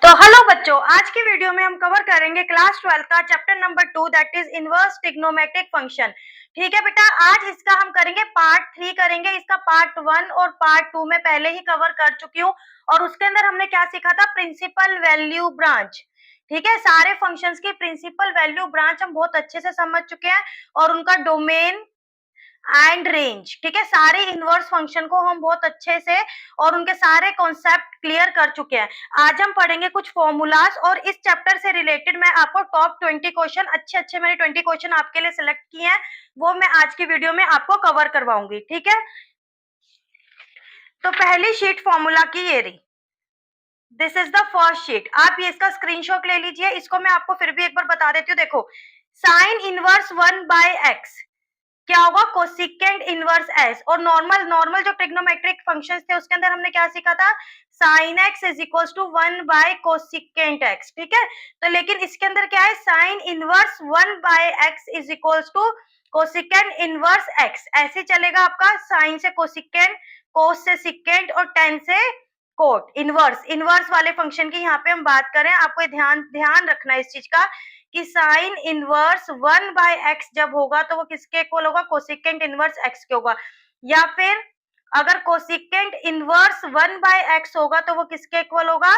तो हेलो बच्चों, आज की वीडियो में हम कवर करेंगे क्लास 12 का chapter number 2 that is inverse trigonometric function. ठीक है बेटा, आज इसका हम करेंगे पार्ट 3 करेंगे। इसका पार्ट 1 और पार्ट 2 में पहले ही कवर कर चुकी हूँ और उसके अंदर हमने क्या सीखा था, प्रिंसिपल वैल्यू ब्रांच। ठीक है, सारे फंक्शंस की प्रिंसिपल वैल्यू ब्रांच हम बहुत अच्छे से समझ चुके हैं और उनका डोमेन एंड रेंज। ठीक है, सारे इनवर्स फंक्शन को हम बहुत अच्छे से और उनके सारे कॉन्सेप्ट क्लियर कर चुके हैं। आज हम पढ़ेंगे कुछ फॉर्मूलाज और इस चैप्टर से रिलेटेड मैं आपको टॉप 20 क्वेश्चन अच्छे मैंने 20 क्वेश्चन आपके लिए सिलेक्ट किए हैं, वो मैं आज की वीडियो में आपको कवर करवाऊंगी। ठीक है, तो पहली शीट फॉर्मूला की ये रही, this is the first sheet. आप ये इसका स्क्रीनशॉट ले लीजिए। इसको मैं आपको फिर भी एक बार बता देती हूँ। देखो, साइन इनवर्स 1/x क्या होगा, कोसिकेंट इनवर्स एस। और नॉर्मल नॉर्मल जो ट्रिग्नोमेट्रिक फंक्शंस थे उसके अंदर हमने क्या सीखा था, sine x is equal to 1/कोसिकेंट एक्स। ठीक है, तो लेकिन इसके अंदर क्या है, sine inverse 1/x is equal to cosecant inverse x. ऐसे चलेगा आपका, साइन से कोसिकेंट, कोस से सिकेंट और टेन से कोट। इनवर्स इनवर्स वाले फंक्शन की यहाँ पे हम बात करें, आपको ध्यान ध्यान रखना है इस चीज का कि साइन इनवर्स 1/x जब होगा तो वो किसके इक्वल होगा, कोसिकेंट इनवर्स x के होगा। या फिर अगर कोसिकेंट इनवर्स 1/x होगा तो वो किसके इक्वल होगा,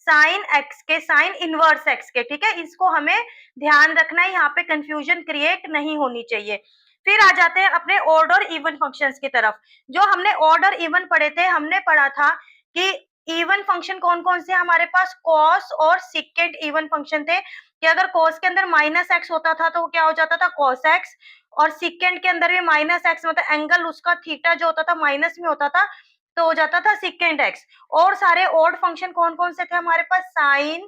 साइन x के, साइन इनवर्स x के। ठीक है, इसको हमें ध्यान रखना है, यहाँ पे कंफ्यूजन क्रिएट नहीं होनी चाहिए। फिर आ जाते हैं अपने ऑड और इवन फंक्शंस की तरफ। जो हमने ऑड और इवन पढ़े थे, हमने पढ़ा था कि इवन फंक्शन कौन कौन से हमारे पास, कॉस और सिकेंट इवन फंक्शन थे कि अगर cos के अंदर माइनस एक्स होता था तो वो क्या हो जाता था, cos एक्स। और सिकेंट के अंदर भी माइनस एक्स, मतलब एंगल उसका थीटा जो होता था माइनस में होता था तो हो जाता था सिकेंट एक्स। और सारे ऑड फंक्शन कौन कौन से थे हमारे पास, sine,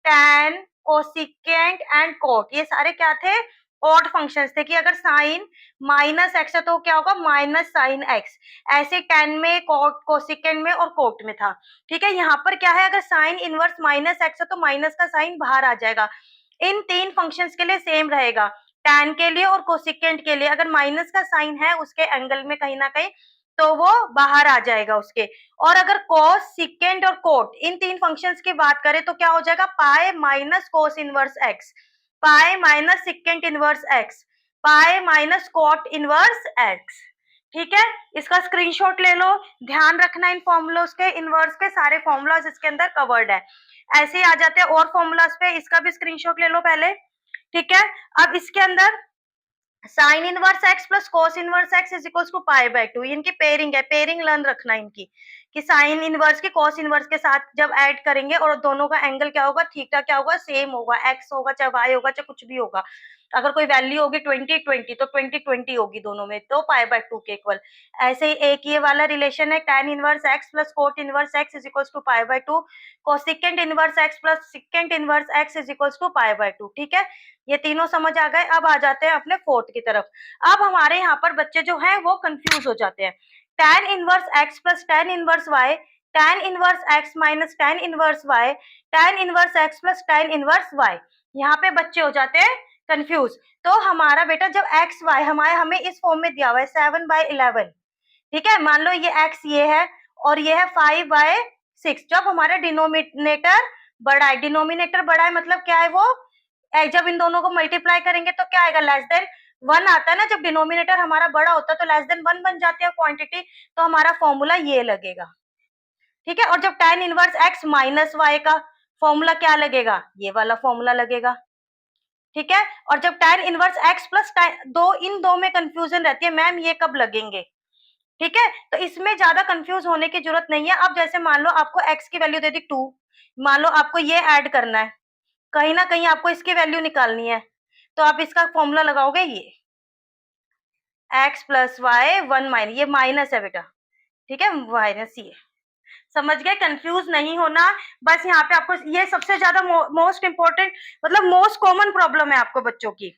tan, cosecant and cot. ये सारे क्या थे, ऑड फंक्शंस थे कि अगर साइन माइनस एक्स है तो क्या होगा, माइनस साइन एक्स। ऐसे टैन में, कोसिकेंट में और कोट में था। ठीक है, यहाँ पर क्या है, अगर साइन इनवर्स माइनस एक्स है तो माइनस का साइन बाहर आ जाएगा। इन तीन फंक्शंस के लिए सेम रहेगा, टैन के लिए और कोसिकेंट के लिए अगर माइनस का साइन है उसके एंगल में कहीं ना कहीं तो वो बाहर आ जाएगा उसके। और अगर कॉस, सिकेंट और कोट इन तीन फंक्शंस की बात करें तो क्या हो जाएगा, pi minus cos inverse x, pi minus secant inverse x, pi minus cot inverse x. ठीक है, इसका स्क्रीनशॉट ले लो। ध्यान रखना इन फॉर्मूलाज के, इनवर्स के सारे फॉर्मूलाज इसके अंदर कवर्ड है। ऐसे ही आ जाते हैं और फॉर्मूलाज पे, इसका भी स्क्रीनशॉट ले लो पहले। ठीक है, अब इसके अंदर sine inverse x plus cos inverse x is equal to π/2, इनकी पेयरिंग है, पेयरिंग लर्न रखना इनकी कि साइन इनवर्स की कोस इनवर्स के साथ जब ऐड करेंगे और दोनों का एंगल क्या होगा, थीटा क्या होगा, सेम होगा, एक्स होगा चाहे वाई होगा चाहे कुछ भी होगा। अगर कोई वैल्यू होगी 20/20 तो 20/20 होगी दोनों में, तो π/2 के इक्वल। ऐसे ही एक ये वाला रिलेशन है, tan inverse x plus cot inverse x is equal to π/2, cosecant inverse x plus secant inverse x is equal to π/2। ठीक है, ये तीनों समझ आ गए। अब आ जाते हैं अपने फोर्थ की तरफ। अब हमारे यहाँ पर बच्चे जो हैं वो कंफ्यूज हो जाते हैं, tan inverse x plus tan inverse y, tan inverse x minus tan inverse y, tan inverse x plus tan inverse y। यहाँ पे बच्चे हो जाते हैं कंफ्यूज। तो हमारा बेटा जब x y हमारे हमें इस फॉर्म में दिया हुआ है 7/11, ठीक है, मान लो ये x ये है और ये है 5/6। जब हमारा डिनोमिनेटर बड़ा है, डिनोमिनेटर बड़ा है मतलब क्या है वो, जब इन दोनों को मल्टीप्लाई करेंगे तो क्या आएगा, लेस देन 1 आता है ना। जब डिनोमिनेटर हमारा बड़ा होता है तो लेस देन 1 बन जाती है क्वांटिटी, तो हमारा फॉर्मूला ये लगेगा। ठीक है, और जब tan inverse x minus y का फॉर्मूला क्या लगेगा, ये वाला फॉर्मूला लगेगा। ठीक है, और जब tan इनवर्स x प्लस दो, इन दो में कंफ्यूजन रहती है, मैम ये कब लगेंगे। ठीक है, तो इसमें ज्यादा कंफ्यूज होने की जरूरत नहीं है। अब जैसे मान लो आपको x की वैल्यू दे दी 2, मान लो आपको ये ऐड करना है, कहीं ना कहीं आपको इसकी वैल्यू निकालनी है, तो आप इसका फॉर्मूला लगाओगे, ये x प्लस वाई 1 माइनस, ये माइनस है बेटा, ठीक है, माइनस ये। समझ गए, कंफ्यूज नहीं होना। बस यहाँ पे आपको ये सबसे ज्यादा मोस्ट इंपॉर्टेंट, मतलब मोस्ट कॉमन प्रॉब्लम है आपको बच्चों की,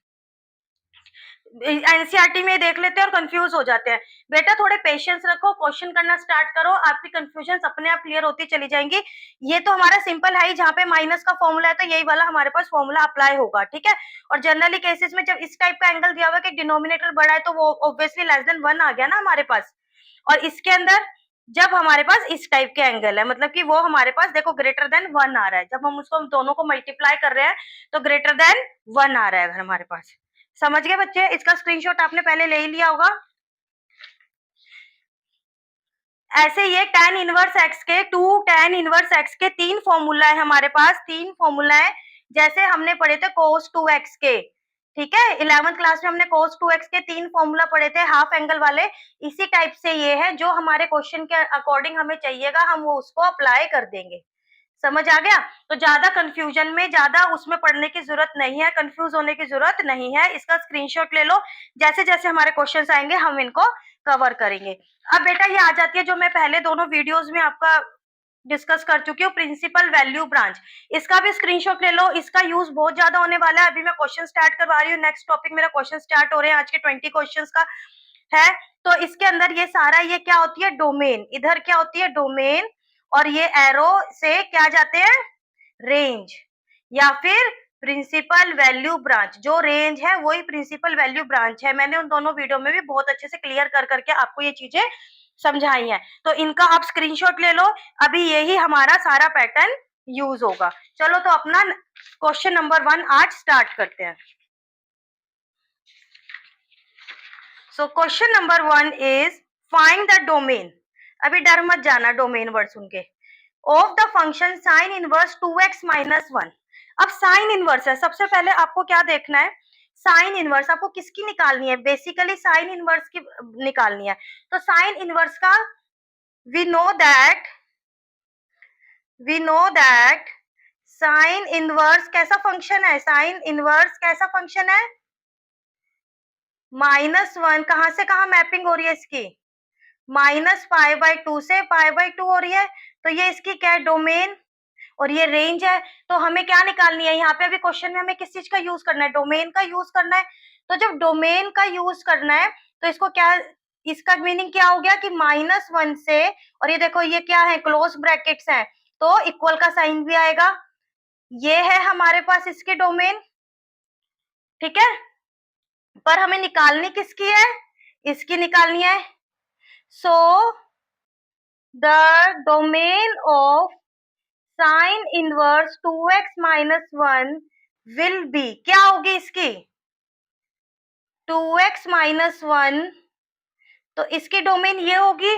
एनसीईआरटी में देख लेते हैं और कंफ्यूज हो जाते हैं। बेटा थोड़े पेशेंस रखो, क्वेश्चन करना स्टार्ट करो, आपकी कंफ्यूजन अपने आप क्लियर होती चली जाएंगी। ये तो हमारा सिंपल है ही, जहाँ पे माइनस का फॉर्मूला है तो यही वाला हमारे पास फॉर्मूला अप्लाई होगा। ठीक है, और जनरली केसेस में जब इस टाइप का एंगल दिया हुआ है कि डिनोमिनेटर बड़ा है तो वो ऑब्वियसली लेस देन 1 आ गया ना हमारे पास। और इसके अंदर जब हमारे पास इस टाइप के एंगल है, मतलब कि वो हमारे पास देखो ग्रेटर देन 1 आ रहा है, जब हम उसको दोनों को मल्टीप्लाई कर रहे हैं तो ग्रेटर देन 1 आ रहा है हमारे पास। समझ गए बच्चे? इसका स्क्रीनशॉट आपने पहले ले ही लिया होगा। ऐसे ये tan इनवर्स x के 2 tan इनवर्स x के 3 फॉर्मूला है हमारे पास, 3 फॉर्मूला है जैसे हमने पढ़े थे cos 2x के, ठीक है। 11th क्लास में हमने cos 2x के 3 फॉर्मूला पढ़े थे हाफ एंगल वाले। इसी टाइप से ये है, जो हमारे क्वेश्चन के अकॉर्डिंग हमें चाहिएगा हम वो उसको अप्लाई कर देंगे। समझ आ गया? तो ज्यादा कंफ्यूजन में, ज्यादा उसमें पढ़ने की जरूरत नहीं है, कंफ्यूज होने की जरूरत नहीं है। इसका स्क्रीनशॉट ले लो, जैसे जैसे हमारे क्वेश्चंस आएंगे हम इनको कवर करेंगे। अब बेटा ये आ जाती है जो मैं पहले दोनों वीडियोस में आपका डिस्कस कर चुकी हूँ, प्रिंसिपल वैल्यू ब्रांच। इसका भी स्क्रीनशॉट ले लो, इसका यूज बहुत ज्यादा होने वाला है। अभी मैं क्वेश्चन स्टार्ट करवा रही हूँ, नेक्स्ट टॉपिक मेरा क्वेश्चन स्टार्ट हो रहे हैं, आज के 20 क्वेश्चन का है। तो इसके अंदर ये सारा, ये क्या होती है डोमेन, इधर क्या होती है डोमेन, और ये एरो से क्या जाते हैं रेंज, या फिर प्रिंसिपल वैल्यू ब्रांच। जो रेंज है वही प्रिंसिपल वैल्यू ब्रांच है। मैंने उन दोनों वीडियो में भी बहुत अच्छे से क्लियर कर करके आपको ये चीजें समझाई है, तो इनका आप स्क्रीनशॉट ले लो। अभी यही हमारा सारा पैटर्न यूज होगा। चलो तो अपना क्वेश्चन नंबर 1 आज स्टार्ट करते हैं। So question number 1 is find the domain. अभी डर मत जाना डोमेन वर्ड सुन के। Of the function sine inverse 2x minus 1। अब साइन इनवर्स है, सबसे पहले आपको क्या देखना है, साइन इनवर्स आपको किसकी निकालनी है, बेसिकली साइन इनवर्स की निकालनी है। तो साइन इनवर्स का we know that sine inverse कैसा फंक्शन है, साइन इनवर्स कैसा फंक्शन है, -1। कहां से कहां मैपिंग हो रही है इसकी, -π/2 से π/2 हो रही है। तो ये इसकी क्या है डोमेन, और ये रेंज है। तो हमें क्या निकालनी है यहाँ पे, अभी क्वेश्चन में हमें किस चीज का यूज करना है, डोमेन का यूज करना है। तो जब डोमेन का यूज करना है तो इसको क्या, इसका मीनिंग क्या हो गया कि -1 से, और ये देखो ये क्या है क्लोज ब्रैकेट्स हैं, तो इक्वल का साइन भी आएगा। ये है हमारे पास इसकी डोमेन, ठीक है। पर हमें निकालनी किसकी है, इसकी निकालनी है। So the domain of sine inverse 2x minus 1 will B, क्या होगी इसकी 2x माइनस 1, तो इसकी डोमेन ये होगी।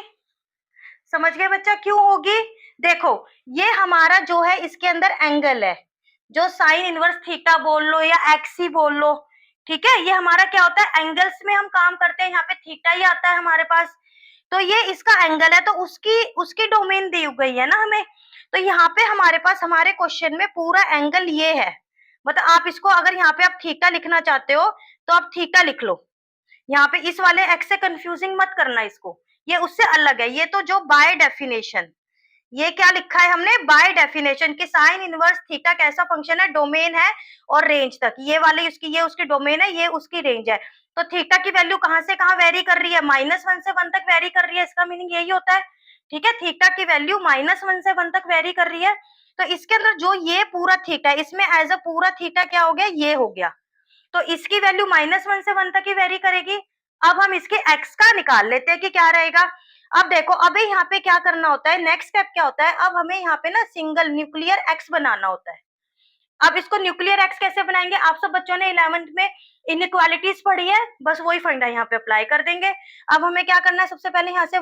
समझ गए बच्चा क्यों होगी, देखो ये हमारा जो है इसके अंदर एंगल है, जो साइन इनवर्स थीटा बोल लो या एक्स ही बोल लो, ठीक है। ये हमारा क्या होता है एंगल्स में हम काम करते हैं, यहाँ पे थीटा ही आता है हमारे पास। तो ये इसका एंगल है, तो उसकी उसकी डोमेन दी गई है ना हमें। तो यहाँ पे हमारे पास हमारे क्वेश्चन में पूरा एंगल ये है, मतलब आप इसको अगर यहाँ पे आप थीटा लिखना चाहते हो तो आप थीटा लिख लो। यहाँ पे इस वाले एक्स से कंफ्यूजिंग मत करना इसको, ये उससे अलग है। ये तो जो बाय डेफिनेशन, ये क्या लिखा है हमने बाय डेफिनेशन कि साइन इनवर्स थीटा कैसा फंक्शन है, डोमेन है और रेंज तक, ये वाले उसकी, ये उसकी डोमेन है, ये उसकी रेंज है। तो थीटा की वैल्यू कहां से कहां वेरी कर रही है, -1 से 1 तक वेरी कर रही है, इसका मीनिंग यही होता है, ठीक है। थीटा की वैल्यू -1 से 1 तक वेरी कर रही है। तो इसके अंदर जो ये पूरा थीटा है, इसमें एज अ पूरा थीटा क्या हो गया, ये हो गया। तो इसकी वैल्यू -1 से 1 तक ही वेरी करेगी। अब हम इसके x का निकाल लेते हैं कि क्या रहेगा। अब देखो अभी यहाँ पे क्या करना होता है, नेक्स्ट स्टेप क्या होता है, अब हमें यहाँ पे ना सिंगल न्यूक्लियर x बनाना होता है। अब इसको न्यूक्लियर x कैसे बनाएंगे, आप सब बच्चों ने 11th में इनइक्वालिटीज पढ़ी है, बस वही फंडा यहाँ पे अप्लाई कर देंगे। अब हमें क्या करना है, सबसे पहले यहाँ से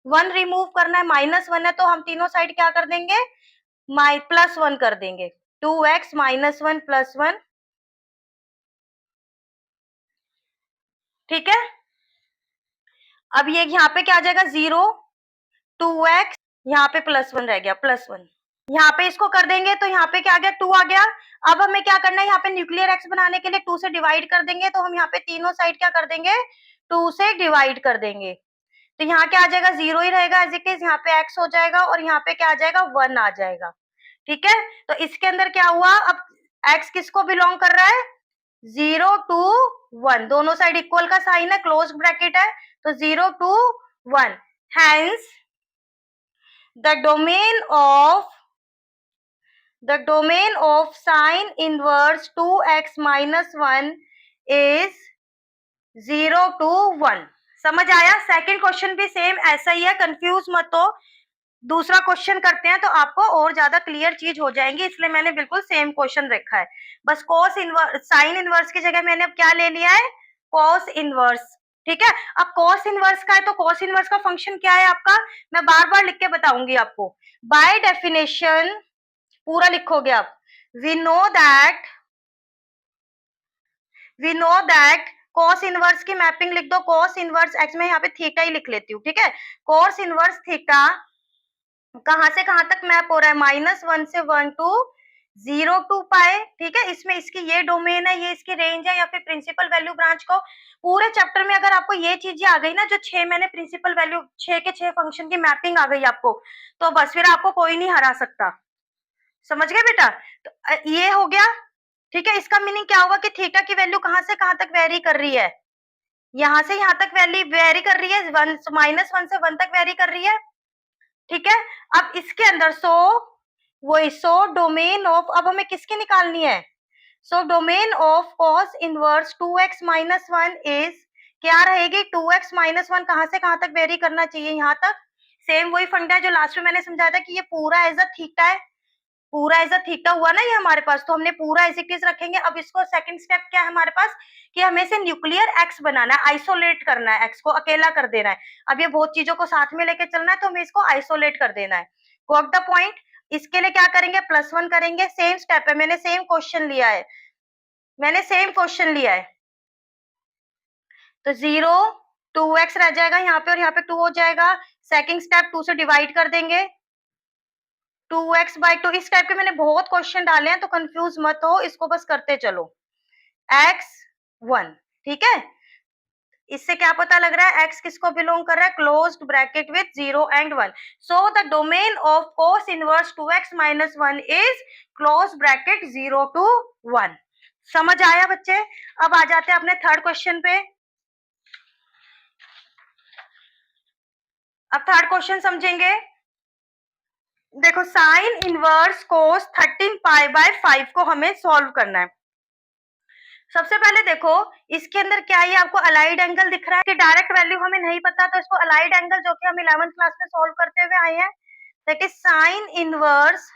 1 रिमूव करना है, -1 है तो हम तीनों साइड क्या कर देंगे, +1 कर देंगे, 2x -1 +1, ठीक है। अब ये यहाँ पे क्या आ जाएगा 0, 2x, यहाँ पे +1 रह गया, +1। यहाँ पे इसको कर देंगे तो यहाँ पे क्या आ गया 2 आ गया। अब हमें क्या करना है, यहाँ पे न्यूक्लियर x बनाने के लिए 2 से डिवाइड कर देंगे, तो हम यहाँ पे तीनों साइड क्या कर देंगे 2 से डिवाइड कर देंगे। तो यहाँ क्या आ जाएगा 0 ही रहेगा एज इट इज, यहाँ पे x हो जाएगा और यहाँ पे क्या आ जाएगा 1 आ जाएगा, ठीक है। तो इसके अंदर क्या हुआ, अब x किसको बिलोंग कर रहा है, 0 to 1, दोनों साइड इक्वल का साइन है, क्लोज ब्रैकेट है, तो 0 to 1। Hence the domain of sine inverse 2x minus 1 is 0 to 1। समझ आया? सेकंड क्वेश्चन भी सेम ऐसा ही है, कंफ्यूज मत हो। दूसरा क्वेश्चन करते हैं तो आपको और ज्यादा क्लियर चीज हो जाएंगी, इसलिए मैंने बिल्कुल सेम क्वेश्चन रखा है। बस कॉस इनवर्स, साइन इनवर्स की जगह मैंने अब क्या ले लिया है, कॉस इनवर्स। ठीक है, अब कॉस इनवर्स का है तो कॉस इनवर्स का फंक्शन क्या है आपका, मैं बार बार लिख के बताऊंगी आपको। बाय डेफिनेशन, पूरा लिखोगे आप, we know that, we know that cos inverse की मैपिंग लिख दो, cos इनवर्स x, में यहाँ पे थीटा ही लिख लेती हूँ, ठीक है। cos इनवर्स थीटा कहां से कहां तक मैप हो रहा है, -1 से 1 टू 0 टू पाए, ठीक है। इसमें इसकी ये डोमेन है, ये इसकी रेंज है, या फिर प्रिंसिपल वैल्यू ब्रांच को पूरे चैप्टर में अगर आपको ये चीजें आ गई ना, जो 6 मैंने प्रिंसिपल वैल्यू 6 के 6 फंक्शन की मैपिंग आ गई आपको, तो बस फिर आपको कोई नहीं हरा सकता। समझ गए बेटा? तो ये हो गया, ठीक है। इसका मीनिंग क्या हुआ कि थीटा की वैल्यू कहां से कहां तक वेरी कर रही है, यहां से यहां तक वैल्यू वेरी कर रही है, -1 से 1 तक वेरी कर रही है, ठीक है। अब इसके अंदर सो डोमेन ऑफ, अब हमें किसकी निकालनी है, so domain of cos inverse 2x minus 1 is क्या रहेगी, 2x माइनस 1 कहां से कहां तक वेरी करना चाहिए, यहां तक। सेम वही फंडा है जो लास्ट में मैंने समझाया था कि ये पूरा एज अ थीटा है, पूरा एज अ थीटा हुआ ना ये हमारे पास, तो हमने पूरा एज इट इज रखेंगे। अब इसको सेकंड स्टेप क्या है हमारे पास, कि हमें से न्यूक्लियर एक्स बनाना है, आइसोलेट करना है, एक्स को अकेला कर देना है। अब ये बहुत चीजों को साथ में लेके चलना है, तो हमें इसको आइसोलेट कर देना है। Got the point? इसके लिए क्या करेंगे, +1 करेंगे, सेम स्टेप है, मैंने सेम क्वेश्चन लिया है, मैंने सेम क्वेश्चन लिया है। तो 0 2x रह जाएगा यहाँ पे, और यहाँ पे 2 हो जाएगा। सेकंड स्टेप 2 से डिवाइड कर देंगे, 2x/2। इस टाइप के मैंने बहुत क्वेश्चन डाले हैं, तो कंफ्यूज मत हो, इसको बस करते चलो। x1, ठीक है। इससे क्या पता लग रहा है, x किसको बिलोंग कर रहा है, closed bracket with 0 and 1। So the domain of cos inverse 2x minus 1 is close bracket 0 to 1। समझ आया बच्चे? अब आ जाते हैं अपने थर्ड क्वेश्चन पे। अब थर्ड क्वेश्चन समझेंगे। देखो, साइन इनवर्स कोस 13π/5 को हमें सॉल्व करना है। सबसे पहले देखो, इसके अंदर क्या है, आपको अलाइड एंगल दिख रहा है कि डायरेक्ट वैल्यू हमें नहीं पता, तो इसको अलाइड एंगल जो कि हम 11th क्लास में सॉल्व करते हुए आए हैं, that is sine inverse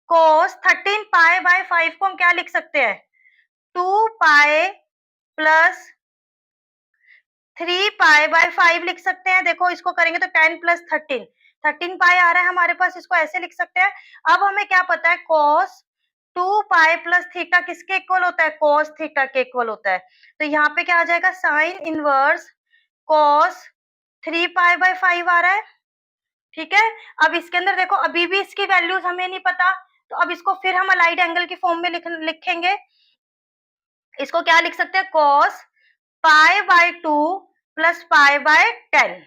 cos 13π/5 को हम क्या लिख सकते हैं, 2π प्लस 3π/5 लिख सकते हैं। देखो इसको करेंगे तो 10 प्लस 13 आ रहा है हमारे पास, इसको ऐसे लिख सकते हैं। अब हमें क्या पता है, cos 2π प्लस थीटा किसके इक्वल होता है, cos थीटा के इक्वल होता है। तो यहाँ पे क्या आ जाएगा, साइन इनवर्स cos 3π/5 आ रहा है, ठीक है। अब इसके अंदर देखो, अभी भी इसकी वैल्यूज हमें नहीं पता, तो अब इसको फिर हम अलाइड एंगल की फॉर्म में लिखेंगे। इसको क्या लिख सकते हैं, cos π/2 प्लस π/10,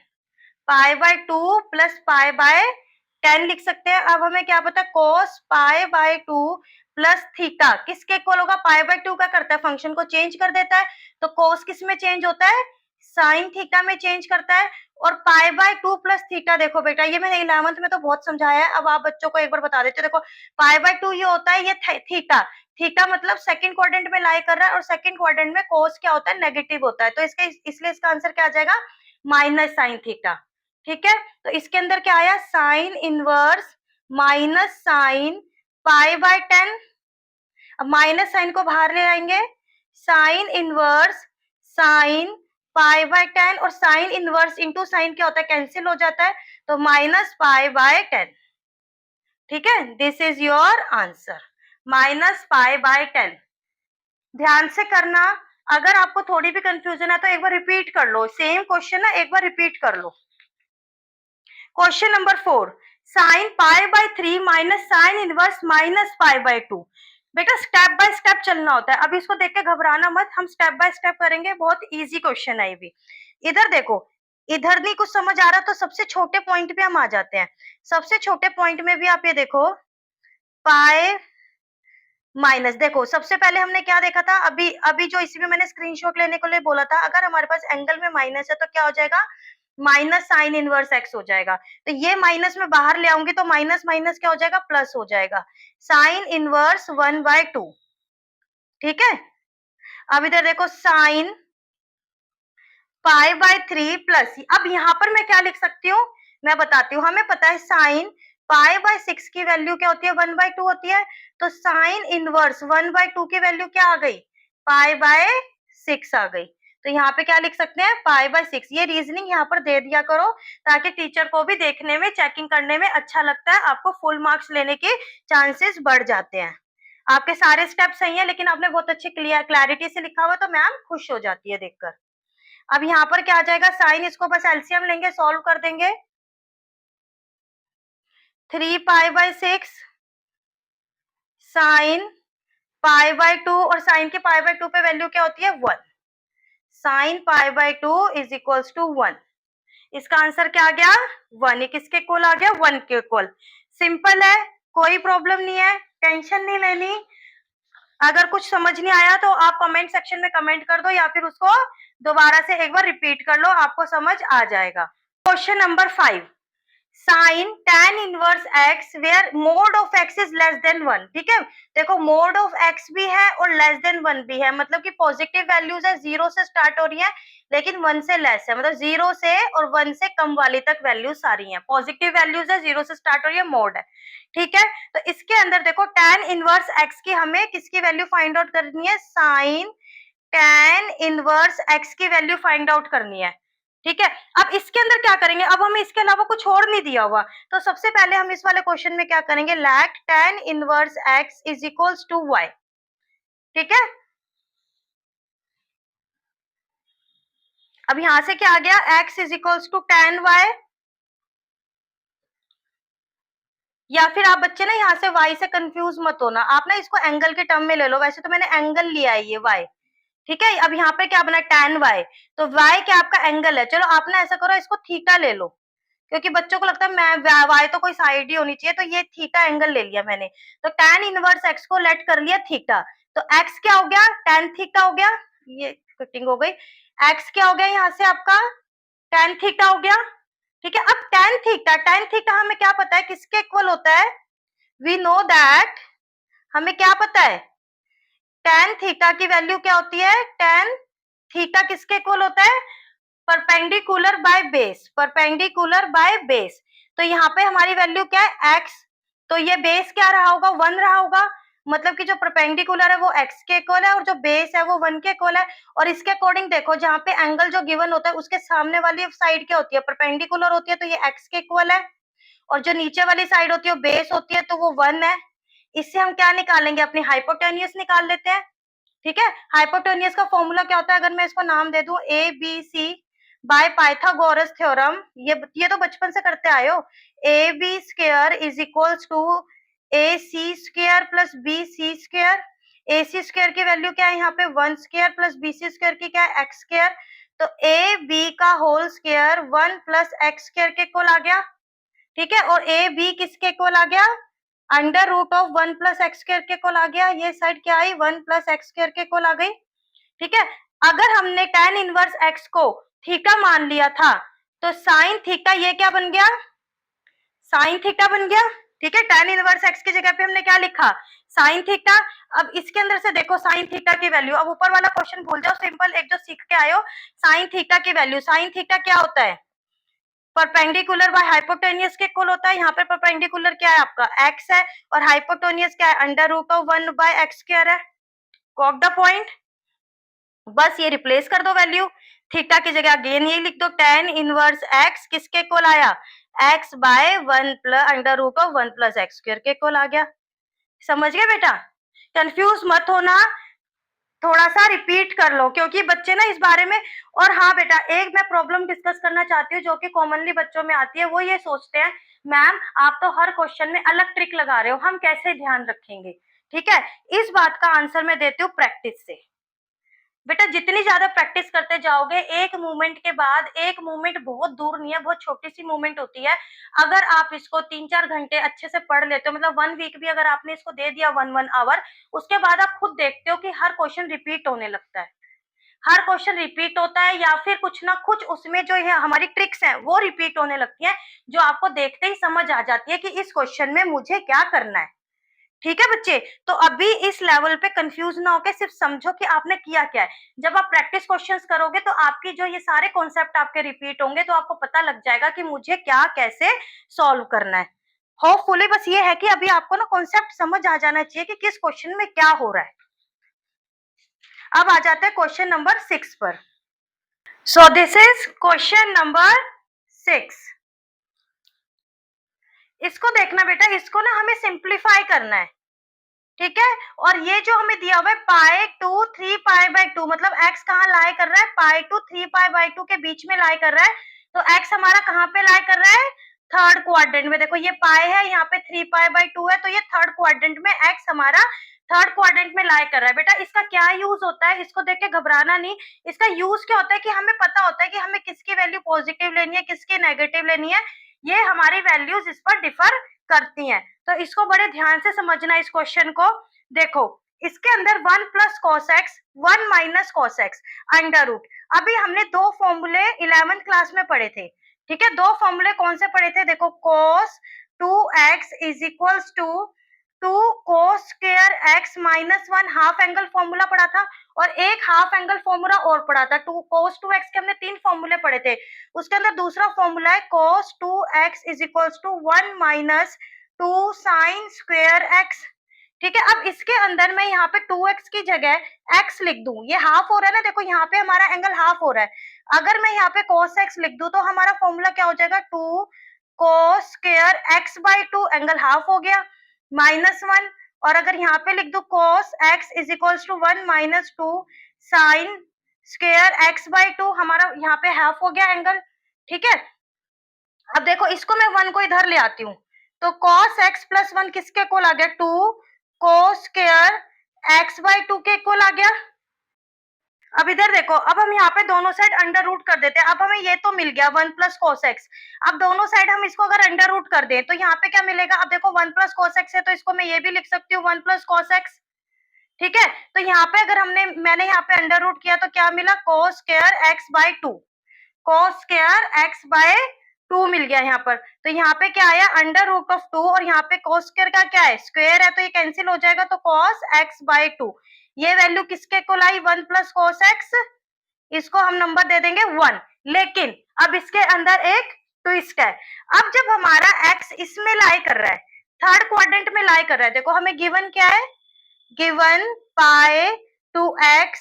π/2 प्लस π/10 लिख सकते हैं। अब हमें क्या पता है, cos π/2 प्लस थीटा किसके इक्वल होगा, π/2 का करता है, फंक्शन को चेंज कर देता है, तो cos किस में चेंज होता है, साइन थीटा में चेंज करता है। और π/2 प्लस थीटा, देखो बेटा ये मैंने 11th में तो बहुत समझाया है, अब आप बच्चों को एक बार बता देते हो। देखो π/2 ये होता है, ये थीटा, थीटा मतलब सेकंड क्वाड्रेंट में लाई कर रहा है, और सेकंड क्वाड्रेंट में cos क्या होता है, नेगेटिव होता है, तो इसके इसलिए इसका आंसर क्या आ जाएगा, माइनस साइन थीटा, ठीक है। तो इसके अंदर क्या आया, साइन इनवर्स माइनस साइन π/10। अब माइनस साइन को बाहर ले आएंगे, साइन इनवर्स साइन π/10, और साइन इनवर्स इंटू साइन क्या होता है, कैंसिल हो जाता है, तो -π/10, ठीक है। This is your answer, -π/10। ध्यान से करना, अगर आपको थोड़ी भी कंफ्यूजन है तो एक बार रिपीट कर लो, सेम क्वेश्चन है, एक बार रिपीट कर लो। Question number 4, sine π/3 minus sine inverse -π/2। बेटा स्टेप बाय स्टेप चलना होता है, अब इसको देख के घबराना मत, हम स्टेप बाय स्टेप करेंगे, बहुत इजी क्वेश्चन है ये भी। इधर देखो, इधर नहीं कुछ समझ आ रहा तो सबसे छोटे पॉइंट पे हम आ जाते हैं। सबसे छोटे पॉइंट में भी आप ये देखो, पाई माइनस, देखो सबसे पहले हमने क्या देखा था, अभी अभी जो इसी में मैंने स्क्रीनशॉट लेने को लिए बोला था, अगर हमारे पास एंगल में माइनस है तो क्या हो जाएगा, माइनस साइन इनवर्स एक्स हो जाएगा। तो ये माइनस में बाहर ले आऊंगी तो माइनस माइनस क्या हो जाएगा, प्लस हो जाएगा, साइन इनवर्स 1/2, ठीक है। अब इधर देखो, साइन π/3 प्लस, अब यहाँ पर मैं क्या लिख सकती हूँ, मैं बताती हूँ। हमें पता है साइन π/6 की वैल्यू क्या होती है, 1/2 होती है। तो साइन इनवर्स 1/2 की वैल्यू क्या आ गई, π/6 आ गई। तो यहाँ पे क्या लिख सकते हैं, π/6। ये रीजनिंग यहाँ पर दे दिया करो ताकि टीचर को भी देखने में, चेकिंग करने में अच्छा लगता है, आपको फुल मार्क्स लेने के चांसेस बढ़ जाते हैं। आपके सारे स्टेप सही है, लेकिन आपने बहुत अच्छी क्लैरिटी से लिखा हुआ, तो मैम खुश हो जाती है देखकर। अब यहाँ पर क्या आ जाएगा, साइन, इसको बस एलसीएम लेंगे, सॉल्व कर देंगे। 3π/6 साइन π/2, और साइन की π/2 पे वैल्यू क्या होती है, 1। Sine π/2 is equals to 1। इसका आंसर क्या आ गया, 1। ये किसके इक्वल आ गया, 1 के इक्वल। सिंपल है, कोई प्रॉब्लम नहीं है, टेंशन नहीं लेनी। अगर कुछ समझ नहीं आया तो आप कमेंट सेक्शन में कमेंट कर दो, या फिर उसको दोबारा से एक बार रिपीट कर लो, आपको समझ आ जाएगा। Question number 5, sine tan inverse x where mod of x is less than 1। ठीक है, देखो मोड ऑफ x भी है और लेस देन 1 भी है, मतलब कि पॉजिटिव वैल्यूज है, 0 से स्टार्ट हो रही है लेकिन 1 से लेस है, मतलब 0 से और 1 से कम वाली तक वैल्यूज सारी हैं। पॉजिटिव वैल्यूज है, 0 से स्टार्ट हो रही है, मोड है। ठीक है, तो इसके अंदर देखो tan इनवर्स x की हमें किसकी वैल्यू फाइंड आउट करनी है, साइन tan इनवर्स x की वैल्यू फाइंड आउट करनी है। ठीक है, अब इसके अंदर क्या करेंगे, अब हमें इसके अलावा कुछ और नहीं दिया हुआ, तो सबसे पहले हम इस वाले क्वेश्चन में क्या करेंगे, let tan inverse x is equals to y। ठीक है, अब यहां से क्या आ गया, x is equals to tan y, या फिर आप बच्चे ना यहाँ से y से कंफ्यूज मत होना, आप ना इसको एंगल के टर्म में ले लो, वैसे तो मैंने एंगल लिया है ये y। ठीक है, अब यहाँ पे क्या बना, tan y, तो y क्या आपका एंगल है। चलो आप ना ऐसा करो, इसको थीटा ले लो, क्योंकि बच्चों को लगता है मैं वाई तो कोई साइड ही होनी चाहिए, तो ये थीटा एंगल ले लिया मैंने। तो tan इनवर्स x को लेट कर लिया थीटा, तो x क्या हो गया, tan थीटा हो गया, ये कटिंग हो गई। x क्या हो गया यहाँ से आपका, tan थीटा हो गया। ठीक है, अब tan थीटा हमें क्या पता है किसके इक्वल होता है, वी नो दैट, हमें क्या पता है tan थीटा की वैल्यू क्या होती है, tan थीटा किसके इक्वल होता है, perpendicular by base, perpendicular by base. तो यहाँ पे हमारी वैल्यू क्या है, x, तो ये बेस क्या रहा होगा, 1 रहा होगा, मतलब कि जो परपेंडिकुलर है वो x के इक्वल है और जो बेस है वो 1 के इक्वल है। और इसके अकॉर्डिंग देखो, जहाँ पे एंगल जो गिवन होता है उसके सामने वाली साइड क्या होती है, परपेंडिकुलर होती है, तो ये x के इक्वल है, और जो नीचे वाली साइड होती है वो बेस होती है, तो वो 1 है। इससे हम क्या निकालेंगे, अपनी हाइपोटेन्यूज निकाल लेते हैं। ठीक है, हाइपोटेन्यूज का फॉर्मूला क्या होता है, अगर मैं इसको नाम दे दूं A B C by Pythagoras theorem, ये तो बचपन से करते आए हो, A B square is equals to A C square plus B C square. A C square की वैल्यू क्या है यहाँ पे, 1 square plus B C square की क्या है, एक्स स्क्वायर। तो ए बी का whole square 1 plus x square के इक्वल आ गया। ठीक है, और ए बी किसके इक्वल आ गया, under root of 1 plus x square के इक्वल आ गया। ये साइड क्या आई, 1 प्लस एक्स स्क्वायर के इक्वल आ गई। ठीक है, अगर हमने tan इनवर्स x को थीटा मान लिया था, तो साइन थीटा ये क्या बन गया, साइन थीटा बन गया। ठीक है, tan इनवर्स x की जगह पे हमने क्या लिखा, साइन थीटा। अब इसके अंदर से देखो साइन थीटा की वैल्यू, अब ऊपर वाला क्वेश्चन भूल जाओ, सिंपल एक जो सीख के आयो, साइन थीटा की वैल्यू, साइन थीटा क्या होता है, परपेंडिकुलर बाय हाइपोटेन्यूज के इक्वल होता है। यहाँ पे परपेंडिकुलर क्या है आपका, x है, और हाइपोटेन्यूज क्या है, under root of 1 by x square है। गॉट द पॉइंट, बस ये रिप्लेस कर दो वैल्यू, थीटा की जगह अगेन ये लिख दो, tan इनवर्स x किसके इक्वल आया, x by 1 plus under root of 1 plus x square के इक्वल आ गया। समझ गए बेटा, कंफ्यूज मत होना, थोड़ा सा रिपीट कर लो, क्योंकि बच्चे ना इस बारे में। और हाँ बेटा, एक मैं प्रॉब्लम डिस्कस करना चाहती हूँ जो कि कॉमनली बच्चों में आती है, वो ये सोचते हैं मैम आप तो हर क्वेश्चन में अलग ट्रिक लगा रहे हो, हम कैसे ध्यान रखेंगे। ठीक है, इस बात का आंसर मैं देती हूँ प्रैक्टिस से। बेटा जितनी ज्यादा प्रैक्टिस करते जाओगे, एक मूवमेंट के बाद एक मूवमेंट बहुत दूर नहीं है, बहुत छोटी सी मूवमेंट होती है। अगर आप इसको 3-4 घंटे अच्छे से पढ़ लेते हो, मतलब 1 वीक भी अगर आपने इसको दे दिया 1 आवर, उसके बाद आप खुद देखते हो कि हर क्वेश्चन रिपीट होने लगता है, हर क्वेश्चन रिपीट होता है, या फिर कुछ ना कुछ उसमें जो है हमारी ट्रिक्स हैं वो रिपीट होने लगती है, जो आपको देखते ही समझ आ जाती है कि इस क्वेश्चन में मुझे क्या करना है। ठीक है बच्चे। तो अभी इस लेवल पे कंफ्यूज ना होके सिर्फ समझो कि आपने किया क्या है। जब आप प्रैक्टिस क्वेश्चंस करोगे तो आपकी जो ये सारे कॉन्सेप्ट आपके रिपीट होंगे, तो आपको पता लग जाएगा कि मुझे क्या कैसे सॉल्व करना है। होपफुली बस ये है कि अभी आपको ना कॉन्सेप्ट समझ आ जाना चाहिए कि किस क्वेश्चन में क्या हो रहा है। अब आ जाते हैं क्वेश्चन नंबर 6 पर। So this is question number 6। इसको देखना बेटा, इसको ना हमें सिंप्लीफाई करना है, ठीक है। और ये जो हमें दिया हुआ है पाई टू 3 पाई/2, मतलब x कहाँ लाई कर रहा है, पाई टू 3 पाई/2 के बीच में लाई कर रहा है। तो x हमारा कहाँ पे लाई कर रहा है, थर्ड क्वाड्रेंट में। देखो ये पाई है, यहाँ पे 3 पाई/2 है, तो ये थर्ड क्वाड्रेंट में x हमारा थर्ड क्वाड्रेंट में लाई कर रहा है। बेटा इसका क्या यूज होता है, इसको देख के घबराना नहीं। इसका यूज क्या होता है कि हमें पता होता है कि हमें किसकी वैल्यू पॉजिटिव लेनी है, किसकी नेगेटिव लेनी है। ये हमारी वैल्यूज इस पर डिफर करती हैं। तो इसको बड़े ध्यान से समझना इस क्वेश्चन को। देखो इसके अंदर 1 plus cos x 1 minus cos x under root. अभी हमने दो फॉर्मूले 11th क्लास में पढ़े थे, ठीक है। दो फॉर्मूले कौन से पढ़े थे, देखो cos 2x is equals to 2 cos square x minus 1 half angle formula पढ़ा था। और एक हाफ एंगल फॉर्मूला और पढ़ा था, 2 cos 2x के हमने 3 फॉर्मूले पढ़े थे। उसके अंदर दूसरा फॉर्मूला है cos 2x is equals to 1 minus 2 sin square x, ठीक है। अब इसके अंदर मैं यहाँ पे 2x की जगह x लिख दूं, ये हाफ हो रहा है ना, देखो यहाँ पे हमारा एंगल हाफ हो रहा है। अगर मैं यहाँ पे cos x लिख दूं तो हमारा फॉर्मूला क्या हो जाएगा, 2 cos square x/2 angle half हो गया माइनस 1। और अगर यहाँ पे लिख दूं cos x is equals to 1 minus 2 sine square x/2, हमारा यहाँ पे हाफ हो गया एंगल, ठीक है। अब देखो इसको मैं 1 को इधर ले आती हूँ, तो cos x प्लस 1 किसके इक्वल आ गया, 2 cos स्क्वायर x/2 के इक्वल आ गया। अब इधर देखो, अब हम यहाँ पे दोनों साइड अंडर रूट कर देते हैं। अब हमें ये तो मिल गया 1 प्लस cos x। अब दोनों साइड हम इसको अगर अंडर रूट कर दें तो यहाँ पे क्या मिलेगा, अब देखो 1 प्लस cos x है तो इसको मैं ये भी लिख सकती हूँ 1 प्लस cos x, ठीक है। तो यहाँ पे अगर मैंने यहाँ पे अंडर रूट किया तो क्या मिला, cos square x/2, cos square x/2 मिल गया यहाँ पर। तो यहाँ पे क्या आया, अंडर रूट ऑफ 2, और यहाँ पे cos स्क्वायर का क्या है, स्क्वायर है, तो ये कैंसिल हो जाएगा, तो cos x/2। ये वैल्यू किसके इक्वल आई, 1 प्लस cos x, इसको हम नंबर दे देंगे 1। लेकिन अब इसके अंदर एक ट्विस्ट है। अब जब हमारा x इसमें लाई कर रहा है, थर्ड क्वाड्रेंट में लाई कर रहा है, देखो हमें गिवन क्या है, गिवन पाई टू एक्स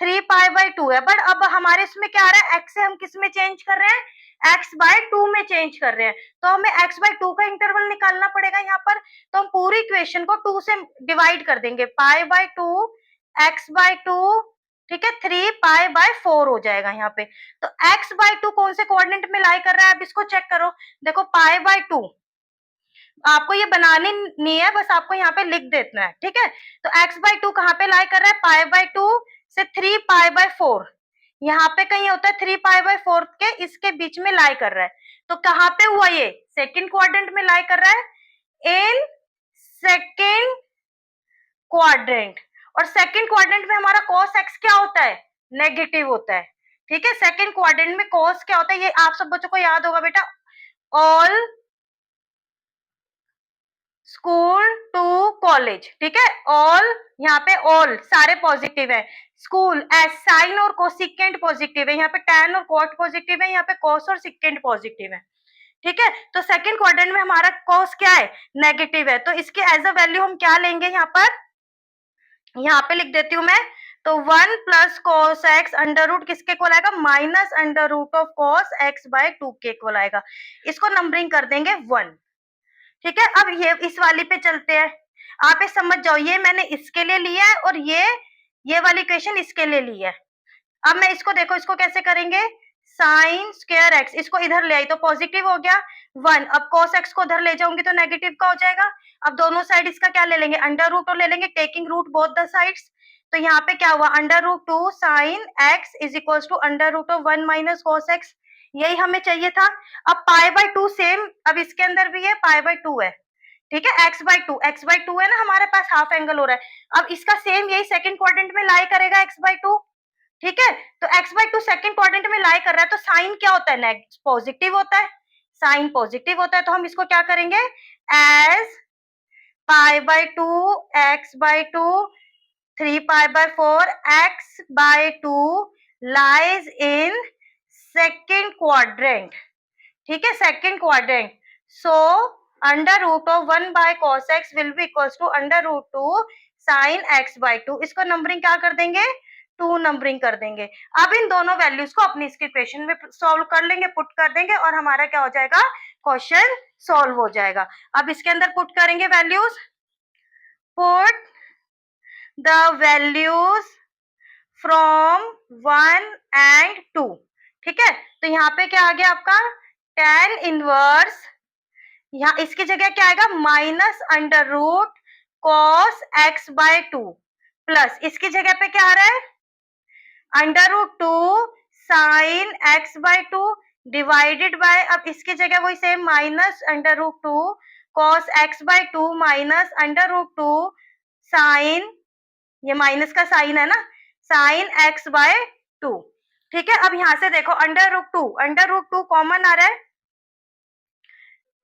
3 पाई/2 है। बट अब हमारे इसमें क्या आ रहा है, x से हम किस में चेंज कर रहे हैं, x/2 में चेंज कर रहे हैं। तो हमें x/2 का इंटरवल निकालना पड़ेगा यहाँ पर। तो हम पूरी इक्वेशन को 2 से डिवाइड कर देंगे, पाई/2 x/2, ठीक है, 3 पाई/4 हो जाएगा यहाँ पे। तो x/2 कौन से कोऑर्डिनेट में लाई कर रहा है, अब इसको चेक करो। देखो पाई/2 आपको ये बनानी नहीं है, बस आपको यहाँ पे लिख देना है, ठीक है। तो x/2 कहाँ पे लाई कर रहा है, पाई/2 से 3 पाई/4, यहाँ पे कहीं होता है 3 पाई/4 के इसके बीच में लाई कर रहा है। तो कहाँ पे हुआ, ये सेकंड क्वाड्रेंट में लाई कर रहा है, इन सेकंड क्वाड्रेंट। और सेकंड क्वाड्रेंट में हमारा cos x क्या होता है, नेगेटिव होता है, ठीक है। सेकंड क्वाड्रेंट में cos क्या होता है, ये आप सब बच्चों को याद होगा बेटा, ऑल स्कूल टू कॉलेज, ठीक है। ऑल, यहाँ पे ऑल सारे पॉजिटिव है, स्कूल एस साइन और कोसिकेंट पॉजिटिव है, यहाँ पे tan और cot पॉजिटिव है, यहाँ पे cos और सिकेंट पॉजिटिव है, ठीक है। तो सेकंड क्वाड्रेंट में हमारा cos क्या है, नेगेटिव है। तो इसके एज अ वैल्यू हम क्या लेंगे, यहाँ पर यहाँ पे लिख देती हूँ मैं। तो 1 plus cos x under root किसके इक्वल आएगा, minus under root of cos x/2 के इक्वल आएगा। इसको नंबरिंग कर देंगे 1, ठीक है। अब ये इस वाली पे चलते हैं, आप ये समझ जाओ, ये मैंने इसके लिए लिया है और ये वाली इक्वेशन इसके लिए ली है। अब मैं इसको देखो, इसको कैसे करेंगे, साइन स्क्वायर एक्स, इसको इधर ले आई तो पॉजिटिव हो गया 1। अब cos x को उधर ले जाऊंगी तो नेगेटिव का हो जाएगा। अब दोनों साइड इसका क्या ले लेंगे, अंडर रूट और ले लेंगे, taking root both the sides. तो यहाँ पे क्या हुआ, under root 2 sine x is equal to under root of 1 minus cos x, यही हमें चाहिए था। अब पाई/2 सेम, अब इसके अंदर भी है पाई/2 है, ठीक है। x/2 है ना, हमारे पास हाफ एंगल हो रहा है। अब इसका सेम यही सेकंड क्वाड्रेंट में लाई करेगा x/2, ठीक है। तो x/2 सेकंड क्वाड्रेंट में लाई कर रहा है, तो साइन क्या होता है, पॉजिटिव होता है, साइन पॉजिटिव होता है। तो हम इसको क्या करेंगे, as pi by 2 x by 2 3 pi by 4 x by 2 lies in second quadrant, ठीक है, second quadrant. So under root of 1 by cos x will be equals to under root 2 sine x by 2। इसको numbering क्या कर देंगे, 2 numbering कर देंगे। अब इन दोनों वैल्यूज को अपनी इसके इक्वेशन में सॉल्व कर लेंगे, पुट कर देंगे और हमारा क्या हो जाएगा, क्वेश्चन सॉल्व हो जाएगा। अब इसके अंदर पुट करेंगे values, put the values from 1 and 2, ठीक है। तो यहाँ पे क्या आ गया आपका tan इनवर्स, यहाँ इसकी जगह क्या आएगा minus under root cos x by 2 plus इसकी जगह पे क्या आ रहा है under root 2 sine x by 2 divided by, अब इसकी जगह वही same minus under root 2 cos x by 2 minus under root 2 sine, ये माइनस का साइन है ना, साइन एक्स बाय 2, ठीक है। अब यहां से देखो अंडर रूट टू कॉमन आ रहा है,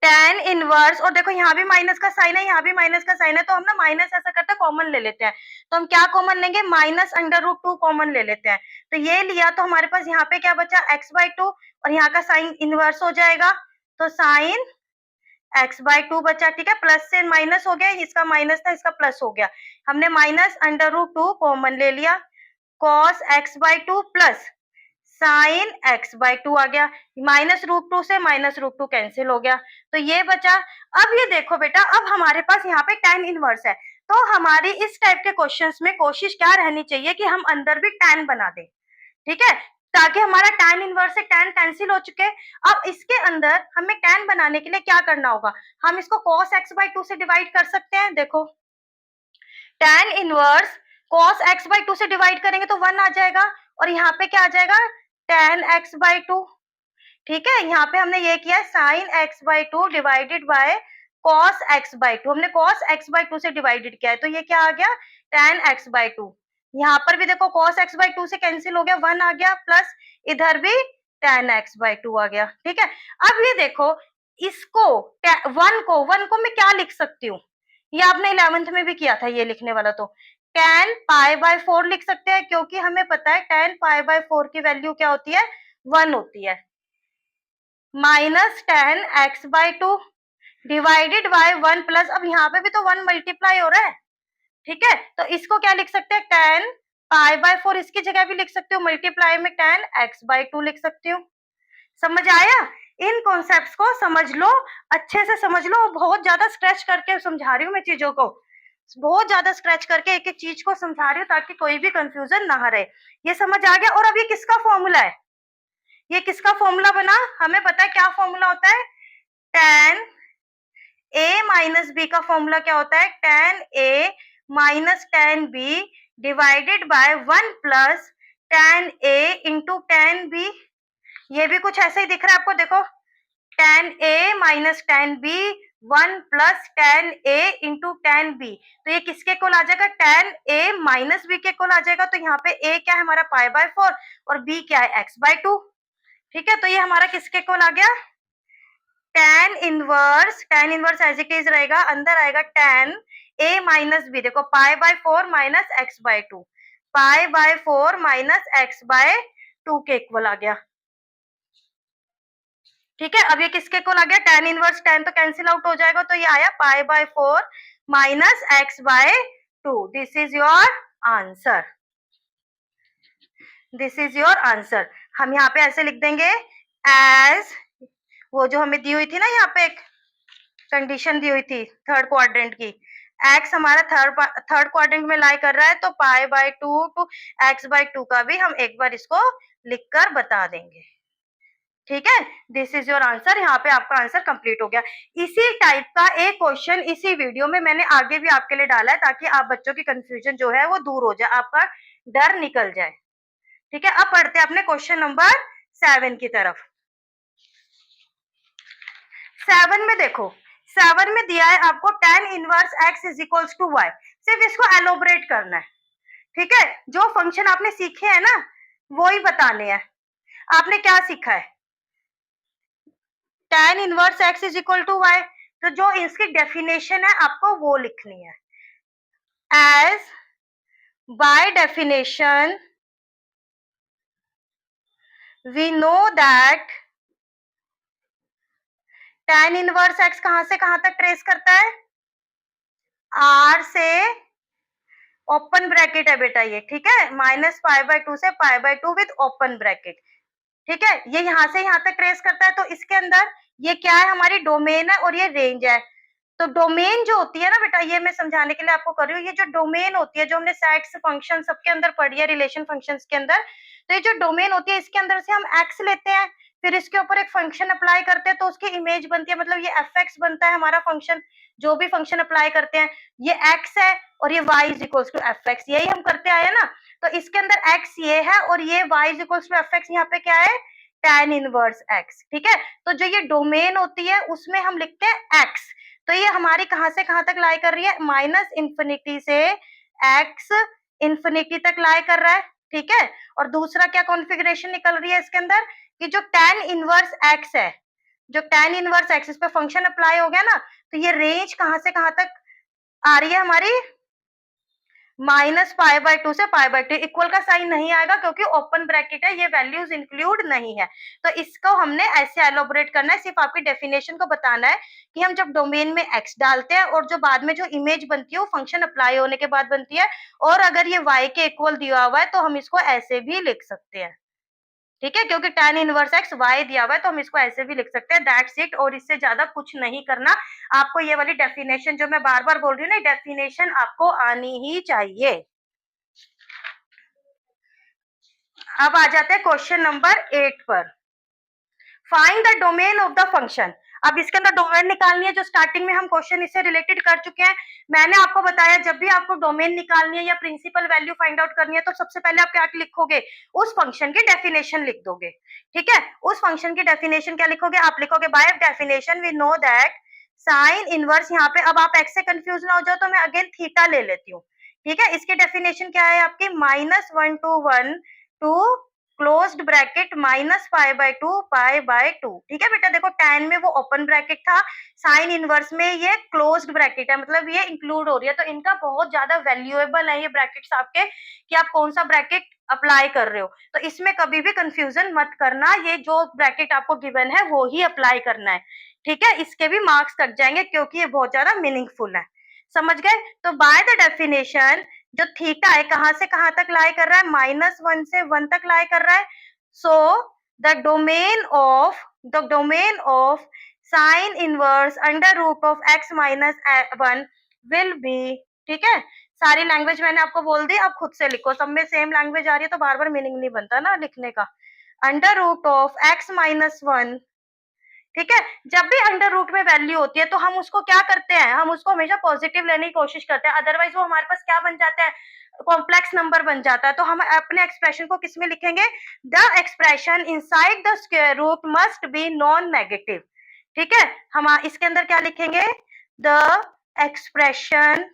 tan इनवर्स, और देखो यहाँ भी माइनस का साइन है, यहाँ भी माइनस का साइन है, तो हम ना माइनस ऐसा करते हैं कॉमन ले लेते हैं। तो हम क्या कॉमन लेंगे, माइनस अंडर रूट 2 कॉमन ले लेते हैं। तो ये लिया तो हमारे पास यहाँ पे क्या बचा x बाय 2 और यहाँ का साइन इनवर्स हो जाएगा, तो साइन x बाय 2 बचा, ठीक है। प्लस से माइनस हो गया, इसका माइनस था इसका प्लस हो गया, हमने माइनस अंडर रूट 2 कॉमन ले लिया, cos x by 2 plus sine x by 2 आ गया, माइनस रूट 2 से माइनस रूट 2 कैंसिल हो गया, तो ये बचा। अब ये देखो बेटा, अब हमारे पास यहाँ पे tan इनवर्स है, तो हमारी इस टाइप के क्वेश्चंस में कोशिश क्या रहनी चाहिए कि हम अंदर भी tan बना दें, ठीक है, ताकि हमारा tan इनवर्स से tan कैंसिल हो चुके। अब इसके अंदर हमें tan बनाने के लिए क्या करना होगा, हम इसको cos x बाय 2 से डिवाइड कर सकते हैं। देखो tan inverse cos x by 2 से डिवाइड करेंगे तो 1 आ जाएगा, और यहाँ पे क्या आ जाएगा tan x बाय 2, ठीक है। यहाँ पे हमने ये किया sine x by 2 divided by cos x by 2, हमने cos x बाय 2 से डिवाइडेड किया है, तो ये क्या आ गया tan x बाय 2। यहाँ पर भी देखो cos x बाय 2 से कैंसिल हो गया, 1 आ गया, प्लस इधर भी tan x बाय 2 आ गया, ठीक है। अब ये देखो इसको 1 को मैं क्या लिख सकती हूँ, ये आपने 11th में भी किया था ये लिखने वाला, तो tan पाई बाय 4 लिख सकते हैं, क्योंकि हमें पता है tan पाई बाय 4 की वैल्यू क्या होती है 1 होती है, minus tan x by 2 divided by 1 plus, अब यहाँ पे भी तो 1 मल्टीप्लाई हो रहा है, ठीक है, तो इसको क्या लिख सकते हैं tan पाई बाय 4, इसकी जगह भी लिख सकते हो मल्टीप्लाई में tan x बाय 2 लिख सकती हूँ। समझ आया, इन कॉन्सेप्ट्स को समझ लो, अच्छे से समझ लो, बहुत ज्यादा स्ट्रेच करके समझा रही हूँ मैं चीजों को, बहुत ज्यादा स्ट्रेच करके एक एक चीज को समझा रही हूँ ताकि कोई भी कंफ्यूजन ना रहे। ये समझ आ गया। और अब ये किसका फॉर्मूला है, ये किसका फॉर्मूला बना, हमें पता है क्या फॉर्मूला होता है, tan a माइनस बी का फॉर्मूला क्या होता है, tan a minus tan b divided by 1 plus tan a into tan b। ये भी कुछ ऐसे ही दिख रहा है आपको, देखो tan a minus tan b 1 plus tan a into tan b, तो ये किसके इक्वल आ जाएगा, tan a माइनस b के इक्वल आ जाएगा। तो यहाँ पे a क्या है हमारा पाई बाय 4 और b क्या है x बाय 2, ठीक है। तो ये हमारा किसके इक्वल आ गया, tan inverse as it is रहेगा, अंदर आएगा tan a माइनस b, देखो pi by 4 minus x by 2, pi by 4 minus x by 2 के इक्वल आ गया, ठीक है। अब ये किसके इक्वल आ गया, tan इनवर्स, tan तो कैंसिल आउट हो जाएगा, तो ये आया pi by 4 minus x by 2। This is your answer, this is your answer. हम यहाँ पे ऐसे लिख देंगे एज, वो जो हमें दी हुई थी ना, यहाँ पे एक कंडीशन दी हुई थी थर्ड क्वाड्रेंट की, x हमारा थर्ड क्वाड्रेंट में लाई कर रहा है, तो pi by 2 to x by 2 का भी हम एक बार इसको लिखकर बता देंगे, ठीक है। दिस इज योर आंसर, यहाँ पे आपका आंसर कंप्लीट हो गया। इसी टाइप का एक क्वेश्चन इसी वीडियो में मैंने आगे भी आपके लिए डाला है, ताकि आप बच्चों की कंफ्यूजन जो है वो दूर हो जाए, आपका डर निकल जाए, ठीक है। अब पढ़ते हैं अपने क्वेश्चन नंबर 7 की तरफ। 7 में देखो, 7 में दिया है आपको tan inverse x is equals to y, सिर्फ इसको एलोबरेट करना है, ठीक है। जो फंक्शन आपने सीखे हैं ना वो ही बताने हैं। आपने क्या सीखा है, tan inverse x is equal to y, तो जो इसकी डेफिनेशन है आपको वो लिखनी है। As by definition we know that tan inverse x कहां से कहां तक ट्रेस करता है, r से, ओपन ब्रैकेट है बेटा ये, ठीक है, -π/2 से π/2 विद ओपन ब्रैकेट, ठीक है, ये यहां से यहां तक ट्रेस करता है। तो इसके अंदर ये क्या है, हमारी डोमेन है और ये रेंज है। तो डोमेन जो होती है ना बेटा, ये मैं समझाने के लिए आपको कर रही हूँ, ये जो डोमेन होती है, जो हमने सेट्स फंक्शन सबके अंदर पढ़ी है, रिलेशन फंक्शंस के अंदर, तो ये जो डोमेन होती है इसके अंदर से हम एक्स लेते हैं, फिर इसके ऊपर एक फंक्शन अप्लाई करते हैं तो उसकी इमेज बनती है, मतलब ये एफ एक्स बनता है हमारा फंक्शन, जो भी फंक्शन अप्लाई करते हैं, ये एक्स है और ये y is equals to f x, यही हम करते आए ना। तो इसके अंदर x ये है और ये y is equals to f x, यहाँ पे क्या है, tan इनवर्स x, ठीक है। तो जो ये डोमेन होती है उसमें हम लिखते हैं x, तो ये हमारी कहां से कहां तक लाई कर रही है, -∞ से x इंफिनिटी तक लाई कर रहा है, ठीक है। और दूसरा क्या कॉन्फ़िगरेशन निकल रही है इसके अंदर, कि जो tan इनवर्स x है, जो tan इनवर्स x, इस पे फंक्शन अप्लाई हो गया ना, तो ये रेंज कहां से कहां तक आ रही है हमारी, -π/2 से π/2, इक्वल का साइन नहीं आएगा क्योंकि ओपन ब्रैकेट है, ये वैल्यूज इंक्लूड नहीं है। तो इसको हमने ऐसे एलोबरेट करना है, सिर्फ आपकी डेफिनेशन को बताना है कि हम जब डोमेन में x डालते हैं और जो बाद में जो इमेज बनती है वो फंक्शन अप्लाई होने के बाद बनती है, और अगर ये y के इक्वल दिया हुआ है तो हम इसको ऐसे भी लिख सकते हैं, ठीक है, क्योंकि tan इनवर्स x y दिया हुआ है तो हम इसको ऐसे भी लिख सकते हैं, दैट्स इट। और इससे ज्यादा कुछ नहीं करना आपको, ये वाली डेफिनेशन जो मैं बार बार बोल रही हूँ ना, डेफिनेशन आपको आनी ही चाहिए। अब आ जाते हैं क्वेश्चन नंबर 8 पर। Find the domain of the function. अब इसके अंदर डोमेन निकालनी है, जो स्टार्टिंग में हम क्वेश्चन इससे रिलेटेड कर चुके हैं। मैंने आपको बताया जब भी आपको डोमेन निकालनी है या प्रिंसिपल वैल्यू फाइंड आउट करनी है तो सबसे पहले आप क्या लिखोगे, उस फंक्शन की डेफिनेशन लिख दोगे, ठीक है। उस फंक्शन की डेफिनेशन क्या लिखोगे, आप लिखोगे by definition we know that sine inverse, यहाँ पे अब आप एक्स से कंफ्यूज ना हो जाओ तो मैं अगेन थीटा ले लेती हूँ, ठीक है। इसकी डेफिनेशन क्या है आपकी, -1 to 1 टू क्लोज्ड ब्रैकेट -π/2 π/2, ठीक है बेटा। देखो tan में वो ओपन ब्रैकेट था, साइन इनवर्स में ये क्लोज्ड ब्रैकेट है, मतलब ये इंक्लूड हो रही है, तो इनका बहुत ज्यादा वैल्यूएबल है ये ब्रैकेट्स आपके, कि आप कौन सा ब्रैकेट अप्लाई कर रहे हो। तो इसमें कभी भी कंफ्यूजन मत करना, ये जो ब्रैकेट आपको गिवन है वो ही अप्लाई करना है, ठीक है। इसके भी मार्क्स कट जाएंगे क्योंकि ये बहुत ज्यादा मीनिंगफुल है, समझ गए। तो बाय द डेफिनेशन जो थीटा है कहां से कहां तक लाई कर रहा है, -1 से 1 तक लाई कर रहा है। So the domain of sine inverse under root of x - 1 will be, ठीक है। सारी लैंग्वेज मैंने आपको बोल दी, अब खुद से लिखो, सब में सेम लैंग्वेज आ रही है तो बार बार मीनिंग नहीं बनता ना लिखने का। अंडर रूट ऑफ x - 1, ठीक है। जब भी अंडर रूट में वैल्यू होती है तो हम उसको क्या करते हैं, हम उसको हमेशा पॉजिटिव लेने की कोशिश करते हैं, अदरवाइज वो हमारे पास क्या बन जाता है, कॉम्प्लेक्स नंबर बन जाता है। तो हम अपने एक्सप्रेशन को किसमें लिखेंगे, the expression inside the square root must be non negative, ठीक है। हम इसके अंदर क्या लिखेंगे, the expression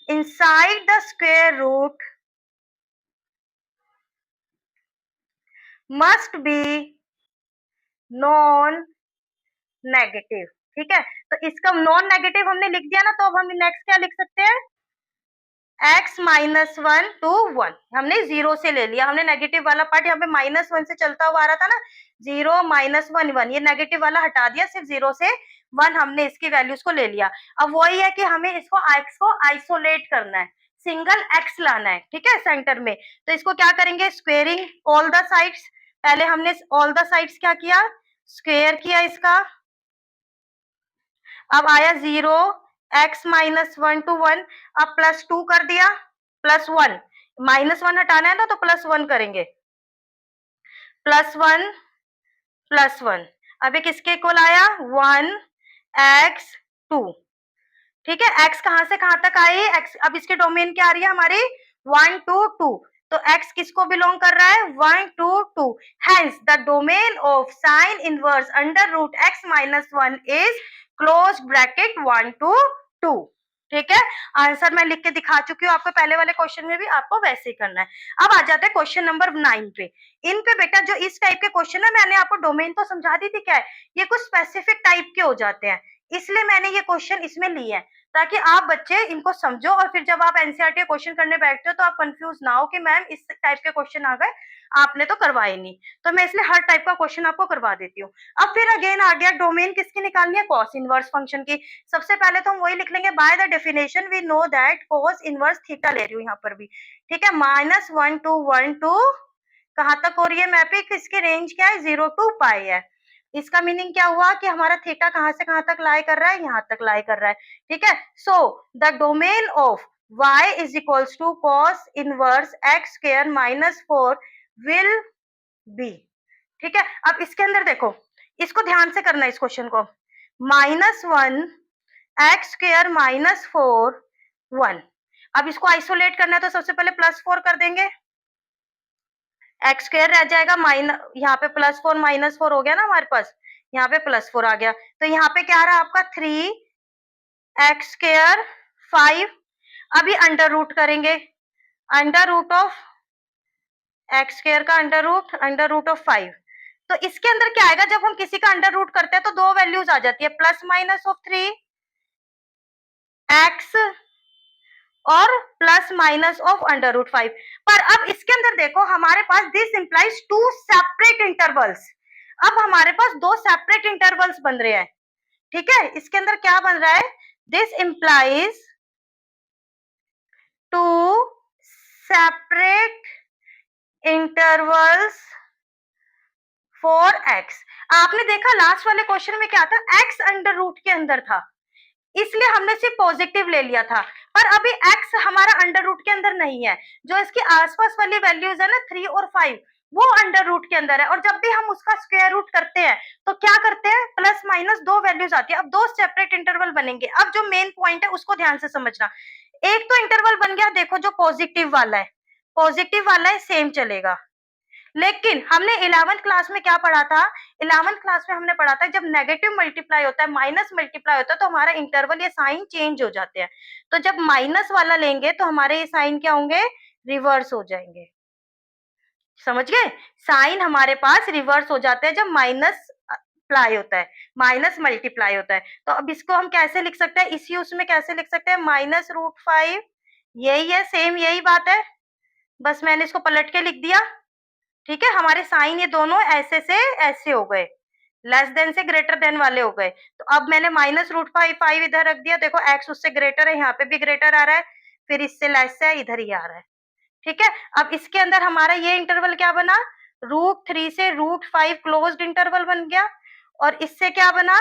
inside the square root must be non negative, ठीक है। तो इसका नॉन नेगेटिव हमने लिख दिया ना, तो अब हम नेक्स्ट क्या लिख सकते हैं, x - 1 to 1, हमने 0 से ले लिया, हमने नेगेटिव वाला पार्ट यहाँ पे -1 से चलता हुआ आ रहा था ना, 0 -1 1, ये नेगेटिव वाला हटा दिया, सिर्फ 0 से 1 हमने इसकी वैल्यूज को ले लिया। अब वही है कि हमें इसको x को आइसोलेट करना है, सिंगल x लाना है, ठीक है, सेंटर में। तो इसको क्या करेंगे, स्क्वेयरिंग ऑल द साइड्स, पहले हमने ऑल द साइड्स क्या किया, स्क्वेयर किया इसका। अब आया 0, x - 1 to 1, अब +2 कर दिया, +1, -1 हटाना है ना तो +1 करेंगे, +1 +1, अब ये किसके इक्वल आया, 1x2, ठीक है। x कहां से कहां तक आई, x अब इसके डोमेन क्या आ रही है हमारी, 1 to 2, तो x किसको बिलोंग कर रहा है, 1 to 2, hence the domain of sine inverse under root x - 1 is close bracket 1 to 2, ठीक है। आंसर मैं लिख के दिखा चुकी हूँ आपको, पहले वाले क्वेश्चन में भी आपको वैसे ही करना है। अब आ जाते हैं क्वेश्चन नंबर 9 पे। इन पे बेटा जो इस टाइप के क्वेश्चन है, मैंने आपको डोमेन तो समझा दी थी क्या है, ये कुछ स्पेसिफिक टाइप के हो जाते हैं, इसलिए मैंने ये क्वेश्चन इसमें लिए हैं, ताकि आप बच्चे इनको समझो और फिर जब आप एनसीईआरटी क्वेश्चन करने बैठते हो तो आप कंफ्यूज ना हो कि मैम इस टाइप के क्वेश्चन आ गए, आपने तो करवाए नहीं। तो मैं इसलिए हर टाइप का क्वेश्चन आपको करवा देती हूँ। अब फिर अगेन आ गया डोमेन किसकी निकालनी है, कॉस इनवर्स फंक्शन की। सबसे पहले तो हम वही लिख लेंगे, by the definition we know that cos inverse theta ले रही हूँ यहाँ पर भी, ठीक है। -1 to 1 to कहाँ तक हो रही है मैपिंग, इसकी रेंज क्या है 0 to पाई है। इसका मीनिंग क्या हुआ कि हमारा थीटा कहाँ से कहाँ तक लाई कर रहा है, यहाँ तक लाई कर रहा है, ठीक है। So the domain of y is equals to cos inverse x square -4 will be, ठीक है। अब इसके अंदर देखो, इसको ध्यान से करना है इस क्वेश्चन को, -1 x स्क्वायर -4 1। अब इसको आइसोलेट करना है तो सबसे पहले +4 कर देंगे, एक्स स्क्वायर रह जाएगा, यहाँ पे +4 -4 हो गया ना हमारे पास, यहाँ पे +4 आ गया, तो यहाँ पे क्या रहा आपका 3x स्क्वायर 5। अभी अंडर रूट करेंगे, under root of x square का अंडर रूट ऑफ 5। तो इसके अंदर क्या आएगा, जब हम किसी का अंडर रूट करते हैं तो दो वैल्यूज आ जाती है, प्लस माइनस ऑफ 3x और plus minus of under root 5। पर अब इसके अंदर देखो हमारे पास this implies two separate intervals, अब हमारे पास दो सेपरेट इंटरवल्स बन रहे हैं, ठीक है। इसके अंदर क्या बन रहा है, this implies two separate intervals for x। आपने देखा लास्ट वाले क्वेश्चन में क्या था, x अंडर रूट के अंदर था, इसलिए हमने सिर्फ पॉजिटिव ले लिया था। पर अभी x हमारा अंडर रूट के अंदर नहीं है, जो इसके आसपास वाली वैल्यूज है ना 3 और 5, वो अंडर रूट के अंदर है। और जब भी हम उसका स्क्वायर रूट करते हैं तो क्या करते हैं, प्लस माइनस दो वैल्यूज आती है। अब दो सेपरेट इंटरवल बनेंगे। अब जो मेन पॉइंट है उसको ध्यान से समझना, एक तो इंटरवल बन गया, देखो जो पॉजिटिव वाला है, पॉजिटिव वाला है सेम चलेगा। लेकिन हमने 11th क्लास में क्या पढ़ा था, 11th क्लास में हमने पढ़ा था जब नेगेटिव मल्टीप्लाई होता है, माइनस मल्टीप्लाई होता है, तो हमारा इंटरवल ये साइन चेंज हो जाते हैं। तो जब माइनस वाला लेंगे तो हमारे ये साइन क्या होंगे, रिवर्स हो जाएंगे। समझ गए, साइन हमारे पास रिवर्स हो जाते हैं जब माइनस अप्लाई होता है, माइनस मल्टीप्लाई होता है। तो अब इसको हम कैसे लिख सकते हैं, इसी उसमें कैसे लिख सकते हैं, -√5, यही है, सेम यही बात है, बस मैंने इसको पलट के लिख दिया, ठीक है। हमारे साइन ये दोनों ऐसे से ऐसे हो गए, लेस देन से ग्रेटर देन वाले हो गए। तो अब मैंने -√5 इधर रख दिया, देखो x उससे ग्रेटर है, यहाँ पे भी ग्रेटर आ रहा है, फिर इससे लेस है, इधर ही आ रहा है, ठीक है। अब इसके अंदर हमारा ये इंटरवल क्या बना, √3 से √5 क्लोज्ड इंटरवल बन गया, और इससे क्या बना,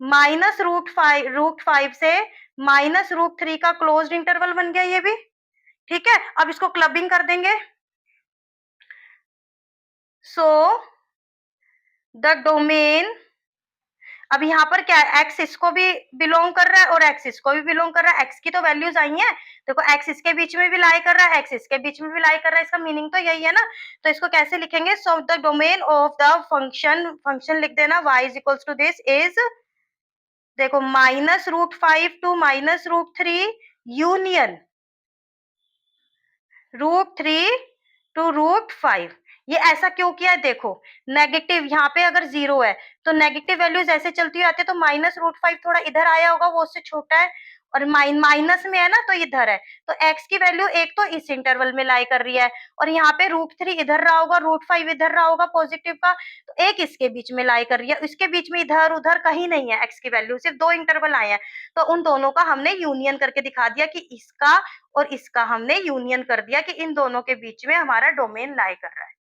-√5 से -√3 का क्लोज्ड इंटरवल बन गया ये भी, ठीक है। अब इसको क्लबिंग कर देंगे, सो द डोमेन, अब यहाँ पर क्या है, x इसको भी बिलोंग कर रहा है और x इसको भी बिलोंग कर रहा है, x की तो वैल्यूज आई हैं, देखो x इसके बीच में भी लाई कर रहा है, x इसके बीच में भी लाई कर रहा है, इसका मीनिंग तो यही है ना। तो इसको कैसे लिखेंगे, so the domain of the function लिख देना, y is equals to this is, देखो -√5 to -√3 यूनियन √3 to √5। ये ऐसा क्यों किया है, देखो नेगेटिव यहाँ पे अगर 0 है तो नेगेटिव वैल्यूज ऐसे चलती आती है, तो -√5 थोड़ा इधर आया होगा, वो उससे छोटा है, और माइनस में है ना तो इधर है, तो x की वैल्यू एक तो इस इंटरवल में लाई कर रही है, और यहाँ पे √3 इधर रहा होगा, √5 इधर रहा होगा पॉजिटिव का, तो एक इसके बीच में लाई कर रही है, इसके बीच में इधर उधर कहीं नहीं है x की वैल्यू, सिर्फ दो इंटरवल आए हैं, तो उन दोनों का हमने यूनियन करके दिखा दिया कि इसका और इसका हमने यूनियन कर दिया कि इन दोनों के बीच में हमारा डोमेन लाई कर रहा है।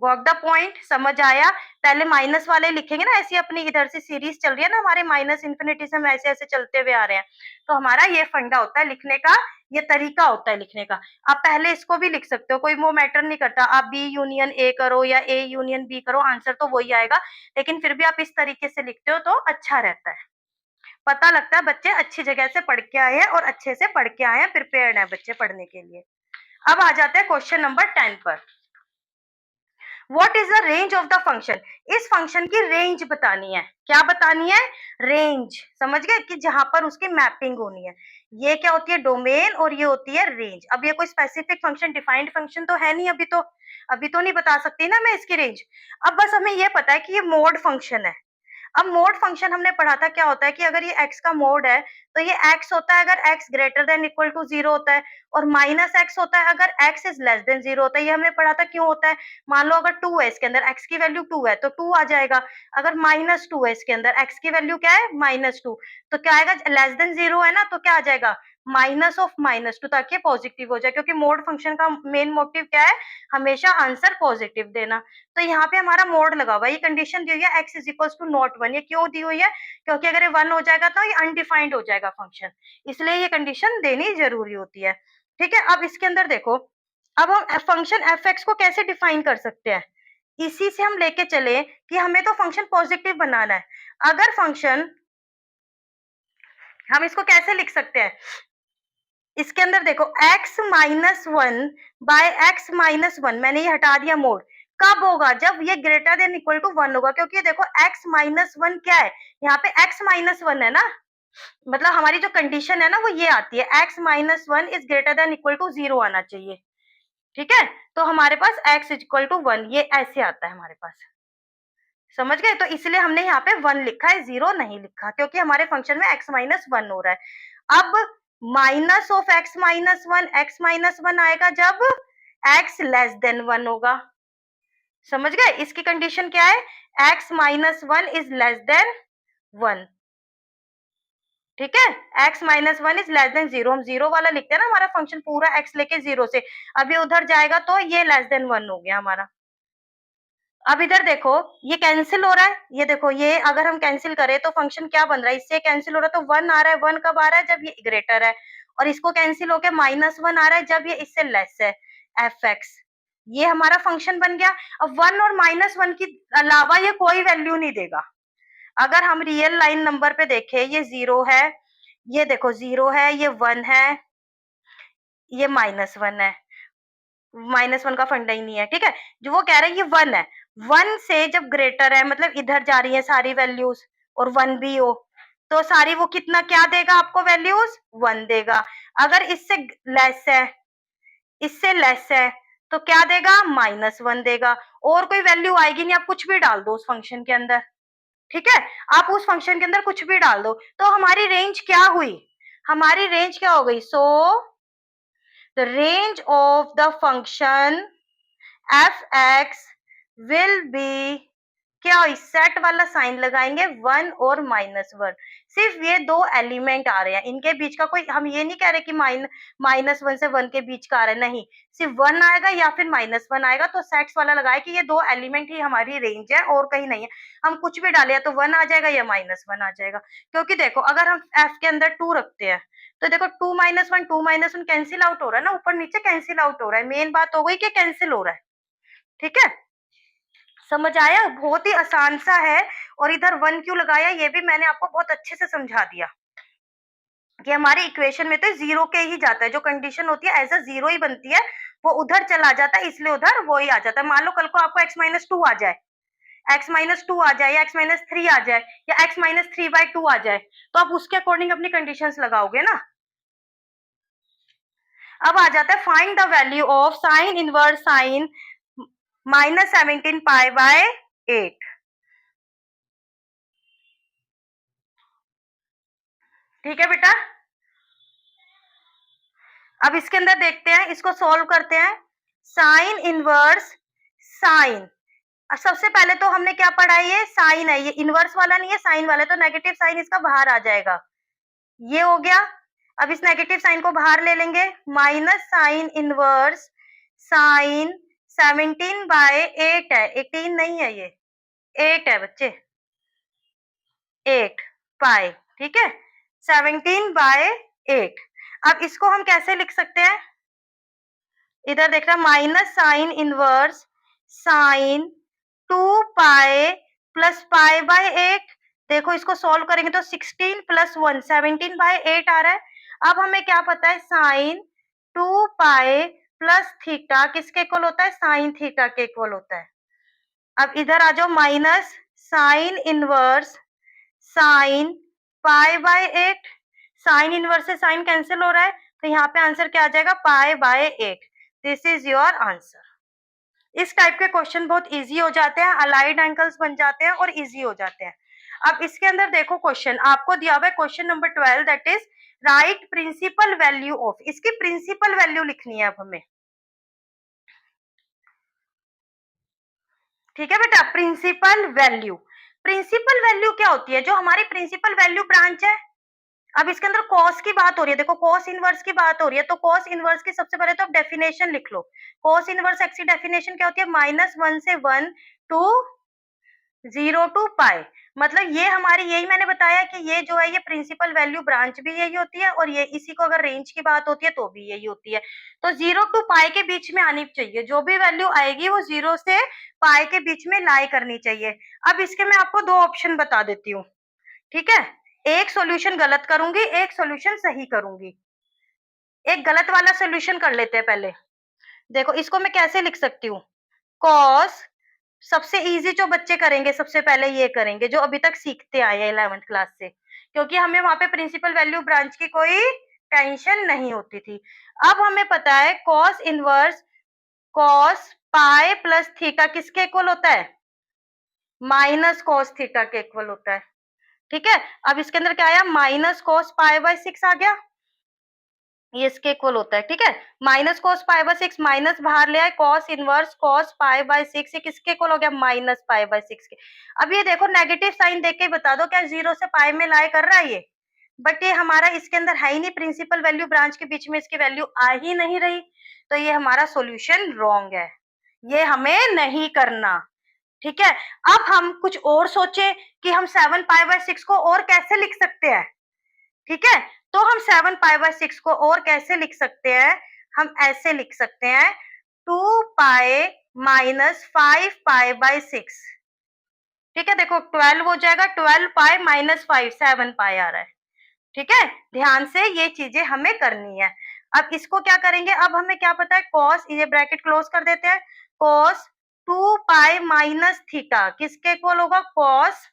गॉट द पॉइंट, समझ आया। पहले माइनस वाले लिखेंगे ना, ऐसी अपनी इधर से सीरीज चल रही है ना हमारे, माइनस इंफिनिटी से हम ऐसे ऐसे चलते हुए आ रहे हैं, तो हमारा ये फंडा होता है लिखने का, ये तरीका होता है लिखने का। आप पहले इसको भी लिख सकते हो, कोई वो मैटर नहीं करता, आप बी यूनियन ए करो या ए यूनियन बी करो, आंसर तो वही आएगा, लेकिन फिर भी आप इस तरीके से लिखते हो तो अच्छा रहता है, पता लगता है बच्चे अच्छी जगह से पढ़ के आए हैं और अच्छे से पढ़ के आए हैं, प्रिपेयर्ड है बच्चे पढ़ने के लिए। अब आ जाते हैं क्वेश्चन नंबर 10 पर। What is the range of the function, इस फंक्शन की रेंज बतानी है, क्या बतानी है, रेंज, समझ गए कि जहां पर उसकी मैपिंग होनी है। ये क्या होती है, डोमेन, और ये होती है रेंज। अब ये कोई स्पेसिफिक फंक्शन, डिफाइंड फंक्शन तो है नहीं, अभी तो नहीं बता सकती ना मैं इसकी रेंज। अब बस हमें ये पता है कि ये मोड फंक्शन है। अब मोड फंक्शन हमने पढ़ा था, क्या होता है कि अगर ये x का मोड है तो ये x होता है अगर x greater than equal to 0 होता है, और माइनस x होता है अगर x इज लेस देन 0 होता है। ये हमने पढ़ा था क्यों होता है। मान लो अगर 2 है इसके अंदर, x की वैल्यू 2 है तो 2 आ जाएगा। अगर माइनस 2 है इसके अंदर, x की वैल्यू क्या है -2, तो क्या आएगा, लेस देन 0 है ना, तो क्या आ जाएगा माइनस ऑफ -2, ताकि पॉजिटिव हो जाए, क्योंकि मोड फंक्शन का मेन मोटिव क्या है, हमेशा आंसर पॉजिटिव देना। तो यहाँ पे हमारा मोड लगा हुआ है, ये कंडीशन दी हुई है x is equals to not 1। ये क्यों दी हुई है, क्योंकि अगर ये 1 हो जाएगा तो ये अनडिफाइंड हो जाएगा फंक्शन, इसलिए ये कंडीशन देनी जरूरी होती है। ठीक है, अब इसके अंदर देखो, अब हम फंक्शन f(x) को कैसे डिफाइन कर सकते हैं, इसी से हम लेके चले कि हमें तो फंक्शन पॉजिटिव बनाना है। अगर फंक्शन, हम इसको कैसे लिख सकते हैं, इसके अंदर देखो x minus 1 by x minus 1, मैंने ये हटा दिया मोड, कब होगा, जब ये ग्रेटर देन इक्वल टू 1 होगा, क्योंकि देखो x माइनस 1 क्या है, यहाँ पे x माइनस 1 है ना, मतलब हमारी जो कंडीशन है ना वो ये आती है, x minus 1 is greater than equal to 0 आना चाहिए। ठीक है, तो हमारे पास x इक्वल टू 1 ये ऐसे आता है हमारे पास, समझ गए। तो इसलिए हमने यहाँ पे 1 लिखा है, 0 नहीं लिखा, क्योंकि हमारे फंक्शन में x माइनस 1 हो रहा है। अब minus of x minus 1, x minus 1 आएगा जब x लेस देन 1 होगा, समझ गए। इसकी कंडीशन क्या है, x minus 1 is less than 1। ठीक है, x minus 1 is less then 0, हम 0 वाला लिखते हैं ना, हमारा फंक्शन पूरा x लेके 0 से, अब ये उधर जाएगा तो ये लेस देन 1 हो गया हमारा। अब इधर देखो ये कैंसिल हो रहा है, ये देखो ये अगर हम कैंसिल करें तो फंक्शन क्या बन रहा है, इससे कैंसिल हो रहा है तो 1 आ रहा है। 1 कब आ रहा है, जब ये ग्रेटर है, और इसको कैंसिल होके -1 आ रहा है जब ये इससे लेस है, f(x). ये हमारा फंक्शन बन गया। अब 1 और -1 की अलावा ये कोई वैल्यू नहीं देगा। अगर हम रियल लाइन नंबर पे देखें, ये 0 है, ये देखो 0 है, ये 1 है, ये -1 है, -1 का फंडा ही नहीं है। ठीक है, जो वो कह रहे हैं ये 1 है, 1 से जब ग्रेटर है, मतलब इधर जा रही है सारी वैल्यूज और 1 भी हो, तो सारी वो कितना क्या देगा आपको, वैल्यूज 1 देगा। अगर इससे लेस है, इससे लेस है, तो क्या देगा, -1 देगा, और कोई वैल्यू आएगी नहीं, आप कुछ भी डाल दो उस फंक्शन के अंदर। ठीक है, आप उस फंक्शन के अंदर कुछ भी डाल दो, तो हमारी रेंज क्या हुई, हमारी रेंज क्या हो गई, so the range of the function f(x) will be, क्या इस सेट वाला साइन लगाएंगे, 1 और -1, सिर्फ ये दो एलिमेंट आ रहे हैं, इनके बीच का कोई, हम ये नहीं कह रहे कि -1 से 1 के बीच का आ रहा है, नहीं, सिर्फ 1 आएगा या फिर -1 आएगा, तो सेट्स वाला लगाए कि ये दो एलिमेंट ही हमारी रेंज है और कहीं नहीं है। हम कुछ भी डाले तो 1 आ जाएगा या -1 आ जाएगा, क्योंकि देखो अगर हम f के अंदर 2 रखते हैं तो देखो 2 - 1 कैंसिल आउट हो रहा है ना, ऊपर नीचे कैंसिल आउट हो रहा है, मेन बात हो गई कि कैंसिल हो रहा है। ठीक है, समझ आया, बहुत ही आसान सा है। और इधर 1 क्यों लगाया, ये भी मैंने आपको बहुत अच्छे से समझा दिया कि हमारे इक्वेशन में तो 0 के ही जाता है, जो कंडीशन होती है एज अ 0 ही बनती है, वो उधर चला जाता है, इसलिए उधर वो ही आ जाता है। मान लो कल को आपको x-2 आ जाए, x-2 आ जाए या x-3 आ जाए या x-3/2 आ जाए, तो आप उसके अकॉर्डिंग अपनी कंडीशंस लगाओगे ना। अब आ जाता है find the value of sine inverse sine -17π/8। ठीक है बेटा, अब इसके अंदर देखते हैं, इसको सॉल्व करते हैं। साइन इनवर्स साइन, सबसे पहले तो हमने क्या पढ़ा है, ये साइन है, ये इनवर्स वाला नहीं है, साइन वाला है, तो नेगेटिव साइन इसका बाहर आ जाएगा, ये हो गया। अब इस नेगेटिव साइन को बाहर ले लेंगे, माइनस साइन इनवर्स साइन 17/8 है, 18 नहीं है, ये 8 है बच्चे, 8 पाई। ठीक है, 17/8। अब इसको हम कैसे लिख सकते हैं, इधर देख रहा -sin−1 sin 2π प्लस π/8। देखो इसको सॉल्व करेंगे तो 16 + 1 17/8 आ रहा है। अब हमें क्या पता है, sin 2π प्लस थीटा किसके इक्वल होता है, sin थीटा के इक्वल होता है। अब इधर आ जाओ, minus sine inverse sine π/8, sine inverse से साइन कैंसिल हो रहा है, तो यहाँ पे आंसर क्या आ जाएगा, π/8। This is your answer. इस टाइप के क्वेश्चन बहुत इजी हो जाते हैं, अलाइड एंगल्स बन जाते हैं और इजी हो जाते हैं। अब इसके अंदर देखो क्वेश्चन आपको दिया हुआ है, question number 12, that is right principal value of, इसकी प्रिंसिपल वैल्यू लिखनी है अब हमें, ठीक है बेटा। प्रिंसिपल वैल्यू, प्रिंसिपल वैल्यू क्या होती है, जो हमारी प्रिंसिपल वैल्यू ब्रांच है। अब इसके अंदर कॉस की बात हो रही है, देखो कॉस इनवर्स की बात हो रही है, तो कॉस इनवर्स की सबसे पहले तो आप डेफिनेशन लिख लो। कॉस इनवर्स एक्स की डेफिनेशन क्या होती है, -1 से 1 टू 0 टू पाई। मतलब ये हमारी, यही मैंने बताया कि ये जो है ये प्रिंसिपल वैल्यू ब्रांच भी यही होती है, और ये इसी को अगर रेंज की बात होती है तो भी यही होती है। तो 0 टू पाई के बीच में आनी चाहिए, जो भी वैल्यू आएगी वो 0 से पाई के बीच में लाई करनी चाहिए। अब इसके मैं आपको दो ऑप्शन बता देती हूँ, ठीक है। एक सॉल्यूशन गलत करूंगी, एक सॉल्यूशन सही करूंगी। एक गलत वाला सॉल्यूशन कर लेते हैं पहले। देखो इसको मैं कैसे लिख सकती हूँ, कॉस, सबसे इजी जो बच्चे करेंगे सबसे पहले ये करेंगे जो अभी तक सीखते आए हैं 11th क्लास से, क्योंकि हमें वहां पे प्रिंसिपल वैल्यू ब्रांच की कोई टेंशन नहीं होती थी। अब हमें पता है cos inverse cos pi plus theta किसके इक्वल होता है, माइनस कॉस थीटा के इक्वल होता है, ठीक है। अब इसके अंदर क्या आया, -cos π/6 आ गया, ये इसके इक्वल होता है, ठीक है। -cos π/6 माइनस बाहर ले आए, cos इनवर्स cos π/6 ये किसके इक्वल हो गया, -π/6 के। अब ये देखो नेगेटिव साइन देख के बता दो क्या 0 से पाई में लाई कर रहा है ये, बट ये हमारा इसके अंदर है ही नहीं, प्रिंसिपल वैल्यू ब्रांच के बीच में इसकी वैल्यू आ ही नहीं रही, तो ये हमारा सॉल्यूशन रॉन्ग है, ये हमें नहीं करना, ठीक है। अब हम कुछ और सोचे कि हम 7π/6 को और कैसे लिख सकते हैं, ठीक है। तो हम 7π/6 को और कैसे लिख सकते हैं, हम ऐसे लिख सकते हैं 2π माइनस 5π/6, ठीक है। देखो 12 हो जाएगा, 12π माइनस 5 7π आ रहा है, ठीक है। ध्यान से ये चीजें हमें करनी है। अब इसको क्या करेंगे, अब हमें क्या पता है कॉस, ये ब्रैकेट क्लोज कर देते हैं, कॉस 2π माइनस थीटा किसके इक्वल होगा, कॉस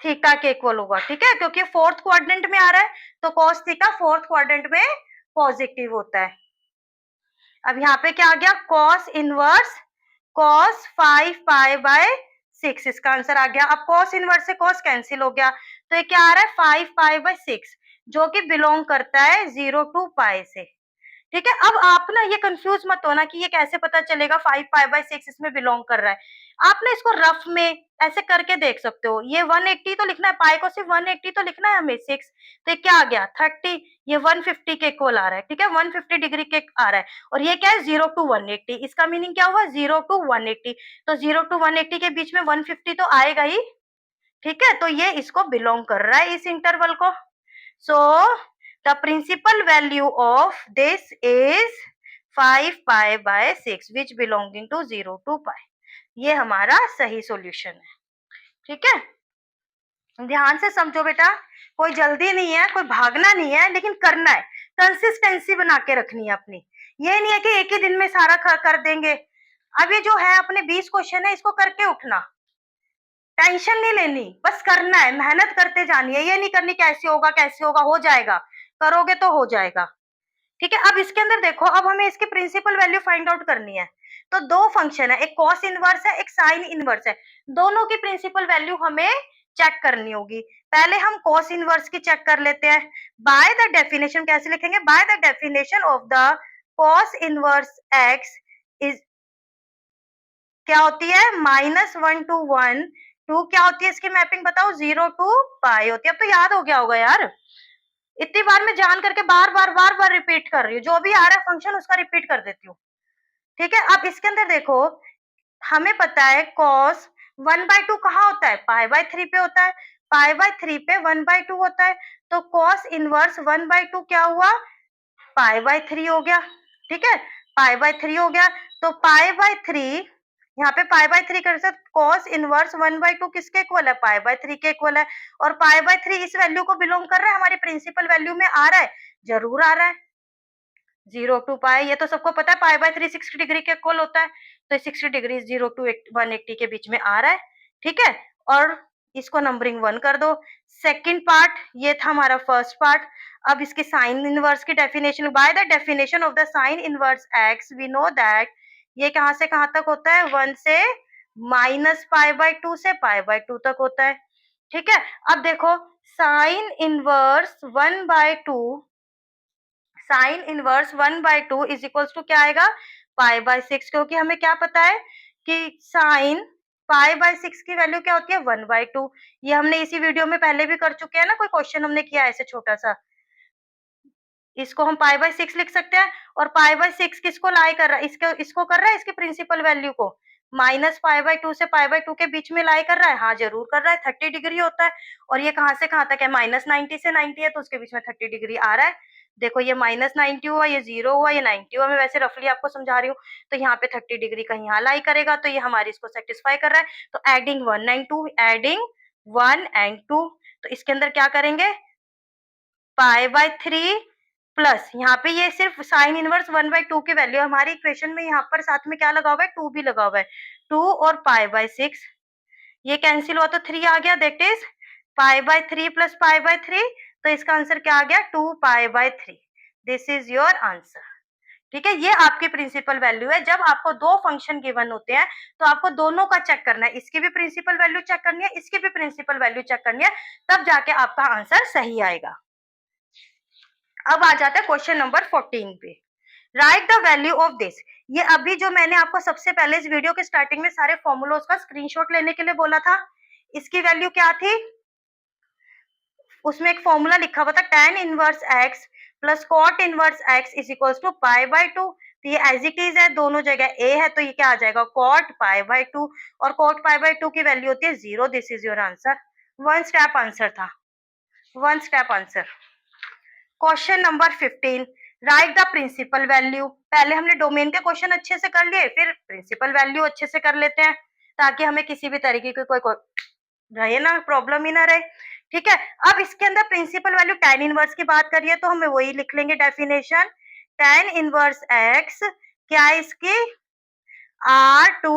थीटा के इक्वल होगा, ठीक है, क्योंकि फोर्थ क्वाड्रेंट में आ रहा है, तो cos थीटा फोर्थ क्वाड्रेंट में पॉजिटिव होता है। अब यहाँ पे क्या आ गया, cos इनवर्स cos 5π/6, इसका आंसर आ गया। अब cos इनवर्स से cos कैंसिल हो गया, तो ये क्या आ रहा है 5π/6, जो कि बिलोंग करता है 0 टू पाई से, ठीक है। अब आप ना ये कंफ्यूज मत होना कि ये कैसे पता चलेगा 5π/6 इसमें बिलोंग कर रहा है। आप ना इसको रफ में ऐसे करके देख सकते हो, ये 180 तो लिखना है, पाई को सिर्फ 180 तो लिखना है हमें 6, तो ये क्या आ गया 30, ये 150 के इक्वल आ रहा है, ठीक है, 150 डिग्री के आ रहा है। और ये क्या है 0 टू 180, इसका मीनिंग क्या हुआ 0 टू 180, तो 0 टू 180 के बीच में 150 तो आएगा ही, ठीक है। तो ये इसको बिलोंग कर रहा है इस इंटरवल को। So the principal value of this is 5π/6 which belonging to 0 to pi, ये हमारा सही सॉल्यूशन है, ठीक है। ध्यान से समझो बेटा, कोई जल्दी नहीं है, कोई भागना नहीं है, लेकिन करना है, कंसिस्टेंसी बना के रखनी है अपनी। ये नहीं है कि एक ही दिन में सारा कर देंगे। अब ये जो है अपने 20 क्वेश्चन है, इसको करके उठना, टेंशन नहीं लेनी, बस करना है, मेहनत करते जानी है, ये नहीं करनी कैसे होगा, हो जाएगा, करोगे तो हो जाएगा, ठीक है। अब इसके अंदर देखो, अब हमें इसकी प्रिंसिपल वैल्यू फाइंड आउट करनी है, तो दो फंक्शन है, एक कॉस इनवर्स है, एक साइन इनवर्स है, दोनों की प्रिंसिपल वैल्यू हमें चेक करनी होगी। पहले हम कॉस इनवर्स की चेक कर लेते हैं, बाय द डेफिनेशन, कैसे लिखेंगे, bye the definition of the cos inverse x is क्या होती है, -1 टू 1 टू क्या होती है इसकी मैपिंग बताओ, 0 टू पाई होती है। अब तो याद हो गया होगा यार, इतनी बार मैं जान करके बार बार रिपीट कर रही हूँ, जो भी आ रहा है फंक्शन उसका रिपीट कर देती हूँ, ठीक है। अब इसके अंदर देखो, हमें पता है cos 1/2 कहाँ होता है, π/3 पे होता है, π/3 पे 1/2 होता है, तो cos इनवर्स 1/2 क्या हुआ, π/3 हो गया, ठीक है, π/3 हो गया। तो π/3, यहाँ पे π/3 कर सकते, cos इनवर्स 1/2 किसके इक्वल है, π/3 के इक्वल है, और π/3 इस वैल्यू को बिलोंग कर रहा है, हमारी प्रिंसिपल वैल्यू में आ रहा है, जरूर आ रहा है 0 टू पाई, ये तो सबको पता है, π/3 60 डिग्री के इक्वल होता है, तो 60 डिग्री 0 टू 180 के बीच में आ रहा है, ठीक है। और इसको नंबरिंग 1 कर दो। सेकंड पार्ट ये था हमारा फर्स्ट पार्ट। अब इसके साइन इनवर्स की definition, by the definition of the sine inverse x we know that, ये कहां से कहां तक होता है, 1 से -π/2 से π/2 तक होता है, ठीक है। अब देखो sine inverse 1/2, sine inverse 1/2 is equals to क्या आएगा, π/6, क्योंकि हमें क्या पता है कि साइन π/6 की वैल्यू क्या होती है, 1/2। ये हमने इसी वीडियो में पहले भी कर चुके हैं ना, कोई क्वेश्चन हमने किया ऐसे छोटा सा। इसको हम π/6 लिख सकते हैं, और π/6 किसको लाई कर रहा है, इसको कर रहा है, इसकी प्रिंसिपल वैल्यू को -π/2 से π/2 के बीच में लाई कर रहा है, हाँ जरूर कर रहा है, 30 डिग्री होता है। और ये कहाँ से कहाँ तक है, -90 से 90 है, तो उसके बीच में 30 डिग्री आ रहा है। देखो ये -90 हुआ, ये 0 हुआ, ये 90 हुआ, मैं वैसे रफली आपको समझा रही हूँ। तो यहाँ पे 30 डिग्री कहीं यहाँ लाई करेगा, तो ये हमारी इसको सेटिस्फाई कर रहा है। तो एडिंग 1 एंड 2, एडिंग 1 एंड 2, तो इसके अंदर क्या करेंगे, π/3 प्लस यहाँ पे ये सिर्फ साइन इनवर्स 1/2 की वैल्यू, हमारी इक्वेशन में यहाँ पर साथ में क्या लगा हुआ है, 2 भी लगा हुआ है, 2 और π/6, ये कैंसिल हुआ तो 3 आ गया, दैट इज π/3 प्लस π/3, तो इसका आंसर क्या आ गया, 2π/3। This is your answer. ठीक है, ये आपकी प्रिंसिपल वैल्यू है। जब आपको दो फंक्शन गिवन होते हैं तो आपको दोनों का चेक करना है, इसकी भी प्रिंसिपल वैल्यू चेक करनी है, इसकी भी प्रिंसिपल वैल्यू चेक करनी है, तब जाके आपका आंसर सही आएगा। अब आ जाता है क्वेश्चन नंबर 14 पे, right the value of this. ये अभी जो मैंने आपको सबसे पहले इस वीडियो के स्टार्टिंग में सारे फॉर्मूलोज का स्क्रीनशॉट लेने के लिए बोला था, इसकी वैल्यू क्या थी, उसमें एक फॉर्मूला लिखा हुआ था tan inverse x plus cot inverse x is equals to π/2। तो ये एज इट इज है, दोनों जगह a है, तो ये क्या आ जाएगा, cot π/2, और cot π/2 की वैल्यू होती है 0। This is your answer. One step answer था, one step answer. Question number 15, right the principal value. पहले हमने डोमेन के क्वेश्चन अच्छे से कर लिए, फिर प्रिंसिपल वैल्यू अच्छे से कर लेते हैं, ताकि हमें किसी भी तरीके की कोई रहे ना, प्रॉब्लम ही ना रहे। ठीक है, अब इसके अंदर प्रिंसिपल वैल्यू tan इनवर्स की बात करिए तो हमें वही लिख लेंगे डेफिनेशन, tan इनवर्स x क्या है इसकी, R2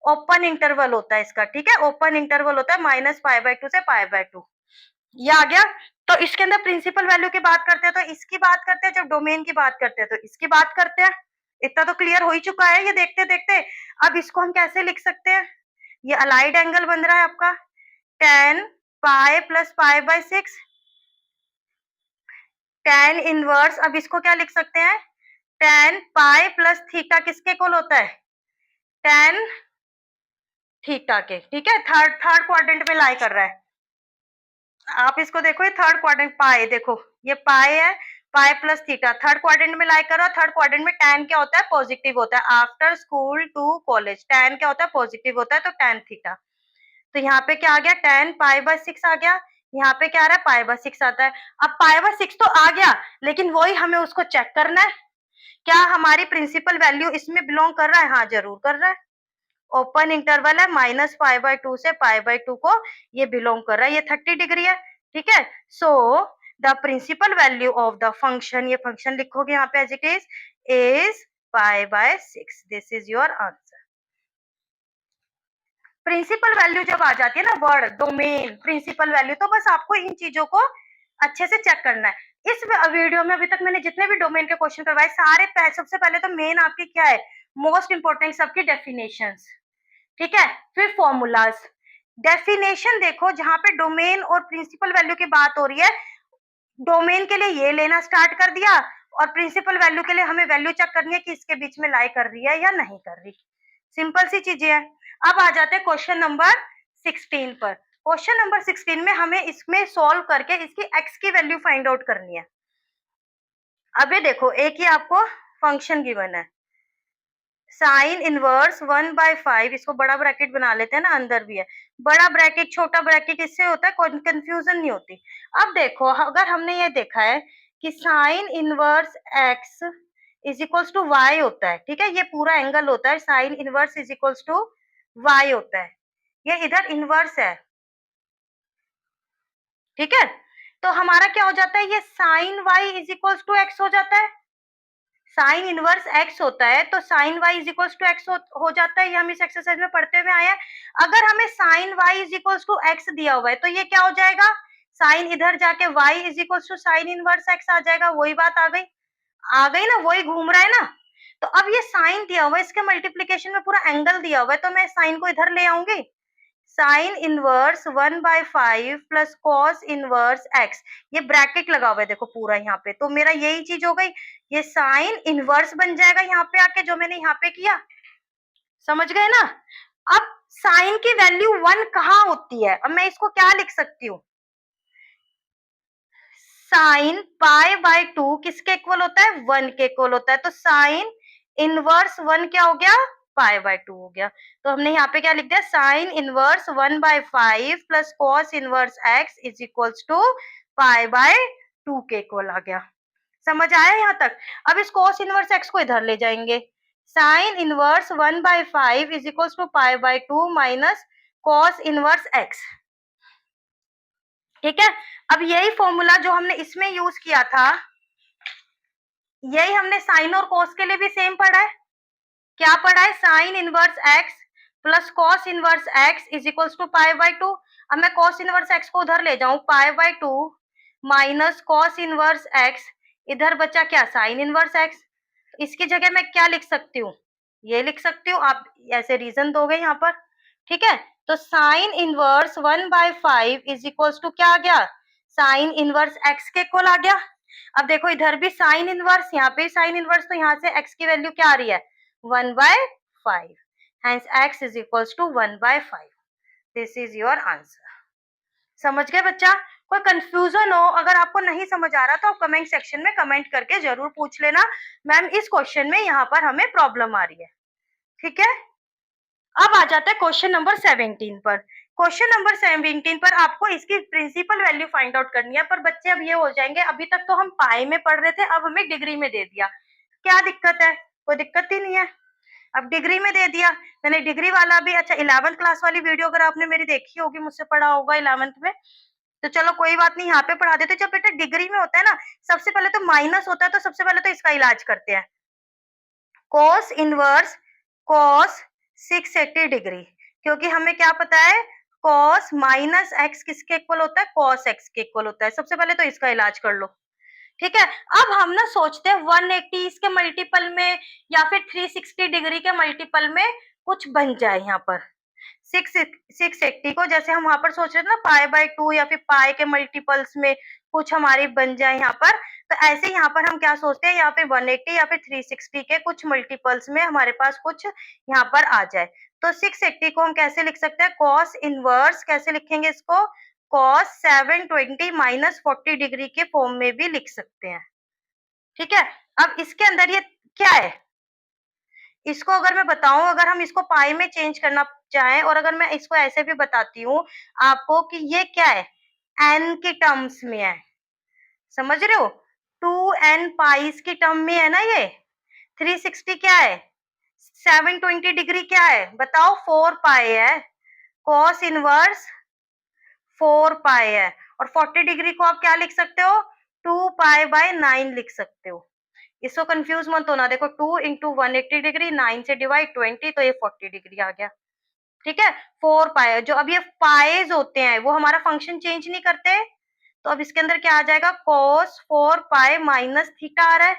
ओपन इंटरवल होता है इसका। ठीक है, ओपन इंटरवल होता है -π/2 से π/2, ये आ गया। तो इसके अंदर प्रिंसिपल वैल्यू की बात करते हैं तो इसकी बात करते हैं, जब डोमेन की बात करते हैं तो इसकी बात करते हैं। इतना तो क्लियर हो ही चुका है ये देखते देखते। अब इसको हम कैसे लिख सकते हैं, ये अलाइड एंगल बन रहा है आपका tan pi plus π/6, tan inverse, अब इसको क्या लिख सकते हैं, tan पाई प्लस थीटा किसके इक्वल होता है, tan थीटा के। ठीक है, थर्ड थर्ड क्वाड्रेंट में लाई कर रहा है, आप इसको देखो, ये थर्ड क्वाड्रेंट पाई, देखो ये पाई है, पाई प्लस थीटा थर्ड क्वाड्रेंट में लाई कर रहा है। थर्ड क्वाड्रेंट में tan क्या होता है, पॉजिटिव होता है, after school to college tan क्या होता है, पॉजिटिव होता है, तो tan थीटा। तो यहाँ पे क्या आ गया, tan π/6 आ गया, यहाँ पे क्या आ रहा है, π/6 आता है। अब π/6 तो आ गया, लेकिन वही हमें उसको चेक करना है, क्या हमारी प्रिंसिपल वैल्यू इसमें बिलोंग कर रहा है, हाँ जरूर कर रहा है। ओपन इंटरवल है, -π/2 से π/2 को ये बिलोंग कर रहा है, ये 30 डिग्री है। ठीक है, so the principal value of the function, ये फंक्शन लिखोगे यहाँ पे as it is π/6। This is your answer. Principal value जब आ जाती है ना, वर्ड डोमेन प्रिंसिपल वैल्यू, तो बस आपको इन चीजों को अच्छे से चेक करना है। इस वीडियो में अभी तक मैंने जितने भी डोमेन के क्वेश्चन करवाए सारे, सबसे पहले तो मेन आपकी क्या है, मोस्ट इंपोर्टेंट सबकी डेफिनेशंस। ठीक है, फिर फॉर्मूलाज। डेफिनेशन देखो, जहां पे डोमेन और प्रिंसिपल वैल्यू की बात हो रही है, डोमेन के लिए ये लेना स्टार्ट कर दिया, और प्रिंसिपल वैल्यू के लिए हमें वैल्यू चेक करनी है कि इसके बीच में लाई कर रही है या नहीं कर रही। सिंपल सी चीजें हैं। अब आ जाते हैं क्वेश्चन नंबर 16 पर। क्वेश्चन नंबर 16 में हमें इसमें सॉल्व करके इसकी x की वैल्यू फाइंड आउट करनी है। अब ये देखो, एक ही आपको फंक्शन गिवन है, साइन इनवर्स 1/5, इसको बड़ा ब्रैकेट बना लेते हैं ना, अंदर भी है बड़ा ब्रैकेट, छोटा ब्रैकेट, इससे होता है कंफ्यूजन नहीं होती। अब देखो, अगर हमने ये देखा है कि sine inverse x is equals to y होता है, ठीक है, ये पूरा एंगल होता है, sine inverse is equals to y होता है, ये इधर इनवर्स है। ठीक है, तो हमारा क्या हो जाता है, ये sine y is equals to x हो जाता है, साइन इनवर्स x होता है तो sine y is equals to x हो जाता है, ये हम इस एक्सरसाइज में पढ़ते हुए आए हैं। अगर हमें sine y is equals to x दिया हुआ है तो ये क्या हो जाएगा, साइन इधर जाके y is equals to sine inverse x आ जाएगा, वही बात आ गई ना, वही घूम रहा है ना। तो अब ये साइन दिया हुआ है, इसके मल्टीप्लीकेशन में पूरा एंगल दिया हुआ है, तो मैं साइन को इधर ले आऊंगी, sign inverse 1/5 plus cos inverse x, ये ब्रैकेट लगा हुआ है देखो पूरा यहाँ पे, तो मेरा यही चीज हो गई, ये साइन इनवर्स बन जाएगा यहाँ पे आके, जो मैंने यहाँ पे किया, समझ गए ना। अब साइन की वैल्यू 1 कहाँ होती है, अब मैं इसको क्या लिख सकती हूँ, साइन पाई बाय 2 किसके इक्वल होता है, 1 के इक्वल होता है, तो साइन इनवर्स 1 क्या हो गया, पाई बाय 2 हो गया। तो हमने यहाँ पे क्या लिख दिया, sine inverse 1/5 plus cos inverse x is equals to pi by 2 के इक्वल आ गया। समझ आया यहाँ तक। अब इस कॉस इनवर्स x को इधर ले जाएंगे, sine inverse 1/5 is equals to pi by 2 minus cos inverse x, ठीक है। अब यही फॉर्मूला जो हमने इसमें यूज किया था, यही हमने साइन और कॉस के लिए भी सेम पढ़ा है। क्या पढ़ा है, sine inverse x plus cos inverse x is equals to pi by 2। अब मैं कॉस इनवर्स x को उधर ले जाऊं, पाई by 2 minus cos inverse x, इधर बचा क्या, साइन इनवर्स x। इसकी जगह मैं क्या लिख सकती हूँ, ये लिख सकती हूँ, आप ऐसे रीजन दोगे यहाँ पर, ठीक है। तो sine inverse 1/5 is equals to क्या आ गया, साइन इनवर्स x के इक्वल आ गया। अब देखो इधर भी साइन इनवर्स, यहाँ पे साइन इनवर्स, तो यहाँ से x की वैल्यू क्या आ रही है, 1/5, hence x is equals to 1/5. This is your answer. समझ गए बच्चा। कोई कंफ्यूजन हो, अगर आपको नहीं समझ आ रहा तो आप कमेंट सेक्शन में कमेंट करके जरूर पूछ लेना, मैम इस क्वेश्चन में यहाँ पर हमें प्रॉब्लम आ रही है, ठीक है। अब आ जाता है क्वेश्चन नंबर 17 पर। क्वेश्चन नंबर 17 पर आपको इसकी प्रिंसिपल वैल्यू फाइंड आउट करनी है, पर बच्चे अब ये हो जाएंगे, अभी तक तो हम पाई में पढ़ रहे थे, अब हमें डिग्री में दे दिया, क्या दिक्कत है, कोई दिक्कत ही नहीं है, अब डिग्री में दे दिया। मैंने डिग्री वाला भी, अच्छा 11th क्लास वाली वीडियो अगर आपने मेरी देखी होगी, मुझसे पढ़ा होगा 11th में, तो चलो कोई बात नहीं, यहाँ पे पढ़ा देते। जब बेटा डिग्री में होता है ना, सबसे पहले तो माइनस होता है, तो सबसे पहले तो इसका इलाज करते हैं, कॉस इनवर्स कॉस 680 डिग्री, क्योंकि हमें क्या पता है, कॉस माइनस एक्स किसके इक्वल होता है, कॉस एक्स के इक्वल होता है। सबसे पहले तो इसका इलाज कर लो, ठीक है। अब हम ना सोचते हैं 180 इसके मल्टीपल में या फिर 360 डिग्री के मल्टीपल में कुछ बन जाए, यहाँ पर 680 को जैसे हम वहां पर सोच रहे थे ना, पाई बाय 2 या फिर पाई के मल्टीपल्स में कुछ हमारी बन जाए यहाँ पर, तो ऐसे यहाँ पर हम क्या सोचते हैं, यहाँ पे 180 या फिर 360 के कुछ मल्टीपल्स में हमारे पास कुछ यहाँ पर आ जाए। तो 680 को हम कैसे लिख सकते हैं, कॉस इनवर्स कैसे लिखेंगे इसको, कॉस 720 माइनस 40 डिग्री के फॉर्म में भी लिख सकते हैं, ठीक है। अब इसके अंदर ये क्या है, इसको अगर मैं बताऊं, अगर हम इसको पाई में चेंज करना चाहें, और अगर मैं इसको ऐसे भी बताती हूँ आपको कि ये क्या है, एन के टर्म्स में है, समझ रहे हो, 2n पाइस की टर्म में है ना ये। 360 क्या है, 720 डिग्री क्या है बताओ, 4 पाई है, कॉस इनवर्स 4 पाई है, और 40 डिग्री को आप क्या लिख सकते हो, 2 पाई बाय 9 लिख सकते हो। इसको कंफ्यूज मत होना, देखो 2 इंटू 180 डिग्री, 9 से डिवाइड 20, तो ये 40 डिग्री आ गया, ठीक है। 4 पाई, जो अब ये पाइज होते हैं वो हमारा फंक्शन चेंज नहीं करते, तो अब इसके अंदर क्या आ जाएगा, cos 4 पाई माइनस थीटा आ रहा है,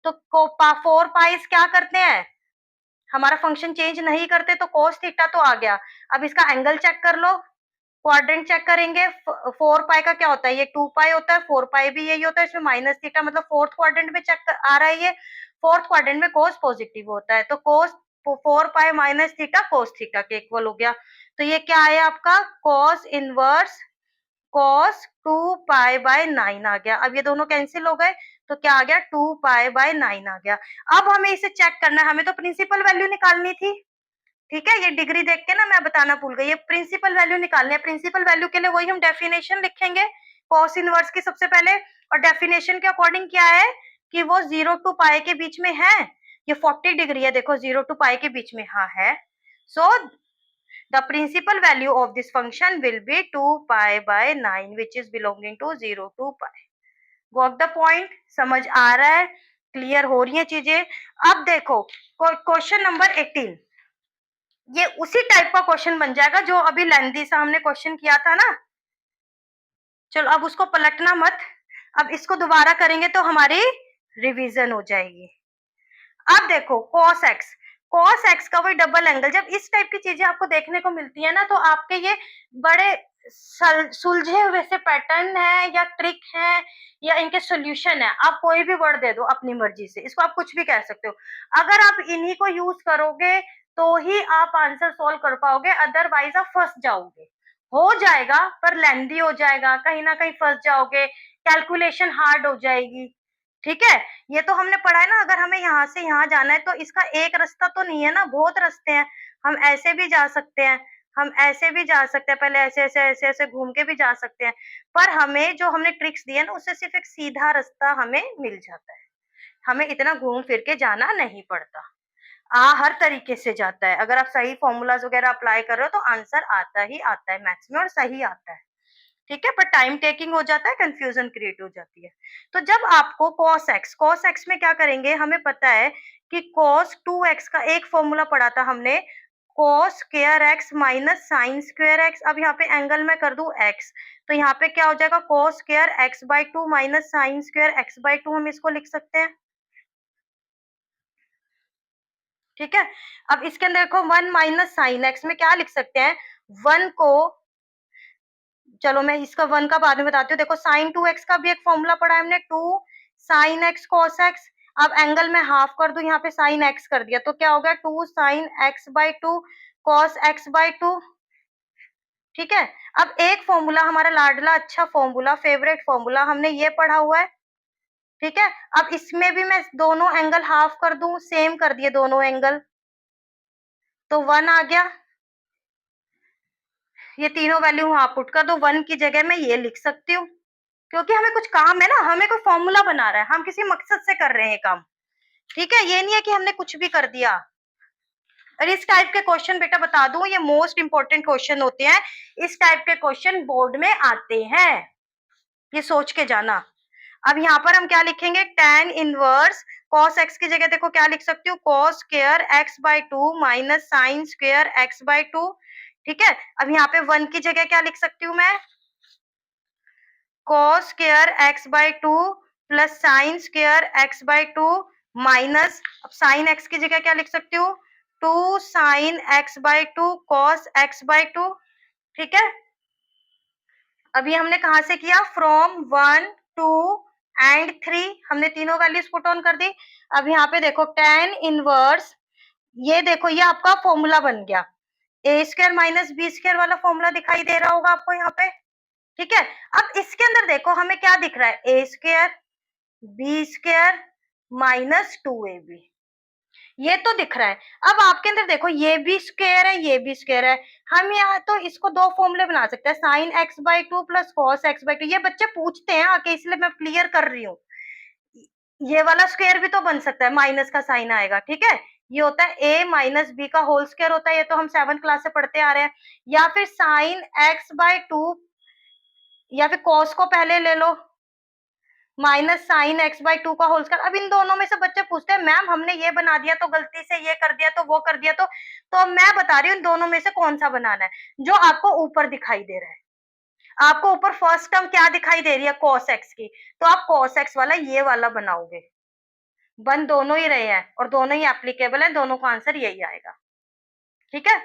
तो 4 पाइज क्या करते हैं, हमारा फंक्शन चेंज नहीं करते, तो cos थीटा तो आ गया। अब इसका एंगल चेक कर लो, क्वाड्रेंट चेक करेंगे, 4 पाई का क्या होता है, ये 2 पाई होता है, 4 पाई भी यही होता है, इसमें माइनस थीटा, मतलब फोर्थ क्वाड्रेंट में चेक आ रहा है, ये फोर्थ क्वाड्रेंट में cos पॉजिटिव होता है, तो cos 4 pi minus theta cos theta के इक्वल हो गया। तो ये क्या आया आपका, cos inverse cos 2 pi bye 9 आ गया। अब ये दोनों कैंसिल हो गए, तो क्या आ गया, 2 पाई बाय 9 आ गया। अब हमें इसे चेक करना है, हमें तो प्रिंसिपल वैल्यू निकालनी थी, ठीक है। ये डिग्री देख के ना मैं बताना भूल गई, ये प्रिंसिपल वैल्यू निकालनी है। प्रिंसिपल वैल्यू के लिए वही हम डेफिनेशन लिखेंगे, कॉस इनवर्स की सबसे पहले, और डेफिनेशन के अकॉर्डिंग क्या है कि वो 0 टू पाई के बीच में है, ये 40 डिग्री है, देखो 0 टू पाई के बीच में हाँ है, सो the principal value of this function will be 2 pi by 9 which is belonging to 0 to pi. Got the point? समझ आ रहा है, क्लियर हो रही है चीजें। अब देखो क्वेश्चन नंबर 18, ये उसी टाइप का क्वेश्चन बन जाएगा जो अभी लेंदी सा हमने क्वेश्चन किया था ना। चलो अब उसको पलटना मत, अब इसको दोबारा करेंगे तो हमारी रिवीजन हो जाएगी। अब देखो cos x, cos x का वही डबल एंगल। जब इस टाइप की चीजें आपको देखने को मिलती है ना, तो आपके ये बड़े सुलझे हुए से पैटर्न है या ट्रिक है या इनके सॉल्यूशन है, आप कोई भी वर्ड दे दो अपनी मर्जी से, इसको आप कुछ भी कह सकते हो। अगर आप इन्हीं को यूज करोगे तो ही आप आंसर सोल्व कर पाओगे, अदरवाइज आप फंस जाओगे। हो जाएगा पर लेंदी हो जाएगा, कहीं ना कहीं फंस जाओगे, कैलकुलेशन हार्ड हो जाएगी। ठीक है, ये तो हमने पढ़ा है ना, अगर हमें यहाँ से यहाँ जाना है तो इसका एक रास्ता तो नहीं है ना, बहुत रास्ते हैं। हम ऐसे भी जा सकते हैं, हम ऐसे भी जा सकते हैं, पहले ऐसे ऐसे ऐसे ऐसे घूम के भी जा सकते हैं। पर हमें जो हमने ट्रिक्स दिए ना, उससे सिर्फ एक सीधा रास्ता हमें मिल जाता है, हमें इतना घूम फिर के जाना नहीं पड़ता। हर तरीके से जाता है। अगर आप सही फॉर्मूलाज वगैरह अप्लाई कर रहे हो तो आंसर आता ही आता है मैथ्स में, और सही आता है। ठीक है, पर टाइम टेकिंग हो जाता है, कंफ्यूजन क्रिएट हो जाती है। तो जब आपको cos x में क्या करेंगे, हमें पता है कि cos 2x का एक फॉर्मूला पढ़ा था हमने, cos square x minus sign square x। अब यहाँ पे एंगल में कर दूं x, तो यहाँ पे क्या हो जाएगा, cos square x by 2 minus sign square x by 2, हम इसको लिख सकते हैं। ठीक है, अब इसके अंदर देखो 1 माइनस साइन x में क्या लिख सकते हैं, 1 को, चलो मैं इसका 1 का बाद में बताती हूँ। देखो साइन 2x का भी एक फॉर्मूला पढ़ा है हमने, 2 साइन x cos x। अब एंगल में हाफ कर दूं, यहाँ पे साइन x कर दिया तो क्या हो गया, 2 sine x by 2 cos x by 2। ठीक है, अब एक फॉर्मूला हमारा लाडला अच्छा फॉर्मूला, फेवरेट फॉर्मूला, हमने ये पढ़ा हुआ है। ठीक है, अब इसमें भी मैं दोनों एंगल हाफ कर दूं, सेम कर दिए दोनों एंगल, तो 1 आ गया। ये तीनों वैल्यू वहां पुट कर दो, 1 की जगह मैं ये लिख सकती हूँ, क्योंकि हमें कुछ काम है ना, हमें कोई फॉर्मूला बना रहा है, हम किसी मकसद से कर रहे हैं काम। ठीक है, ये नहीं है कि हमने कुछ भी कर दिया। और इस टाइप के क्वेश्चन बेटा बता दूं, ये मोस्ट इंपोर्टेंट क्वेश्चन होते हैं, इस टाइप के क्वेश्चन बोर्ड में आते हैं, ये सोच के जाना। अब यहाँ पर हम क्या लिखेंगे, tan इनवर्स cos x की जगह देखो क्या लिख सकती हूँ, cos square x by 2 minus sign square x by 2। ठीक है, अब यहाँ पे 1 की जगह क्या लिख सकती हूँ मैं, cos square x by 2 plus sine square x by 2 minus, अब साइन x की जगह क्या लिख सकती हूँ, 2 sine x by 2 cos x by 2। ठीक है, अभी हमने कहा से किया, फ्रॉम 1 2 एंड 3, हमने तीनों वैल्यूज पुट ऑन कर दी। अब यहाँ पे देखो tan इनवर्स, ये देखो ये आपका फॉर्मूला बन गया, ए स्क्वायर माइनस बी स्क्वायर वाला फॉर्मूला दिखाई दे रहा होगा आपको यहाँ पे। ठीक है, अब इसके अंदर देखो हमें क्या दिख रहा है, a square b square minus 2ab, ये तो दिख रहा है। अब आपके अंदर देखो ये भी स्क्वायर है, ये भी स्क्वायर है, हम यहाँ तो इसको दो फॉर्मूले बना सकते हैं, sine x by 2 plus cos x by 2। ये बच्चे पूछते हैं आके, इसलिए मैं क्लियर कर रही हूँ। ये वाला स्क्वायर भी तो बन सकता है, माइनस का साइन आएगा। ठीक है, ये होता है a माइनस बी का होल स्क्वायर होता है, ये तो हम 7th क्लास से पढ़ते आ रहे हैं। या फिर साइन एक्स बाई 2, या फिर कॉस को पहले ले लो, माइनस साइन एक्स बाई 2 का होल स्क्वायर। अब इन दोनों में से बच्चे पूछते हैं मैम हमने ये बना दिया तो गलती से ये कर दिया तो वो कर दिया, तो मैं बता रही हूँ इन दोनों में से कौन सा बनाना है, जो आपको ऊपर दिखाई दे रहा है। आपको ऊपर फर्स्ट टर्म क्या दिखाई दे रही है, cos x की, तो आप cos x वाला ये वाला बनाओगे। बन दोनों ही रहे हैं और दोनों ही एप्लीकेबल है, दोनों का आंसर यही आएगा। ठीक है,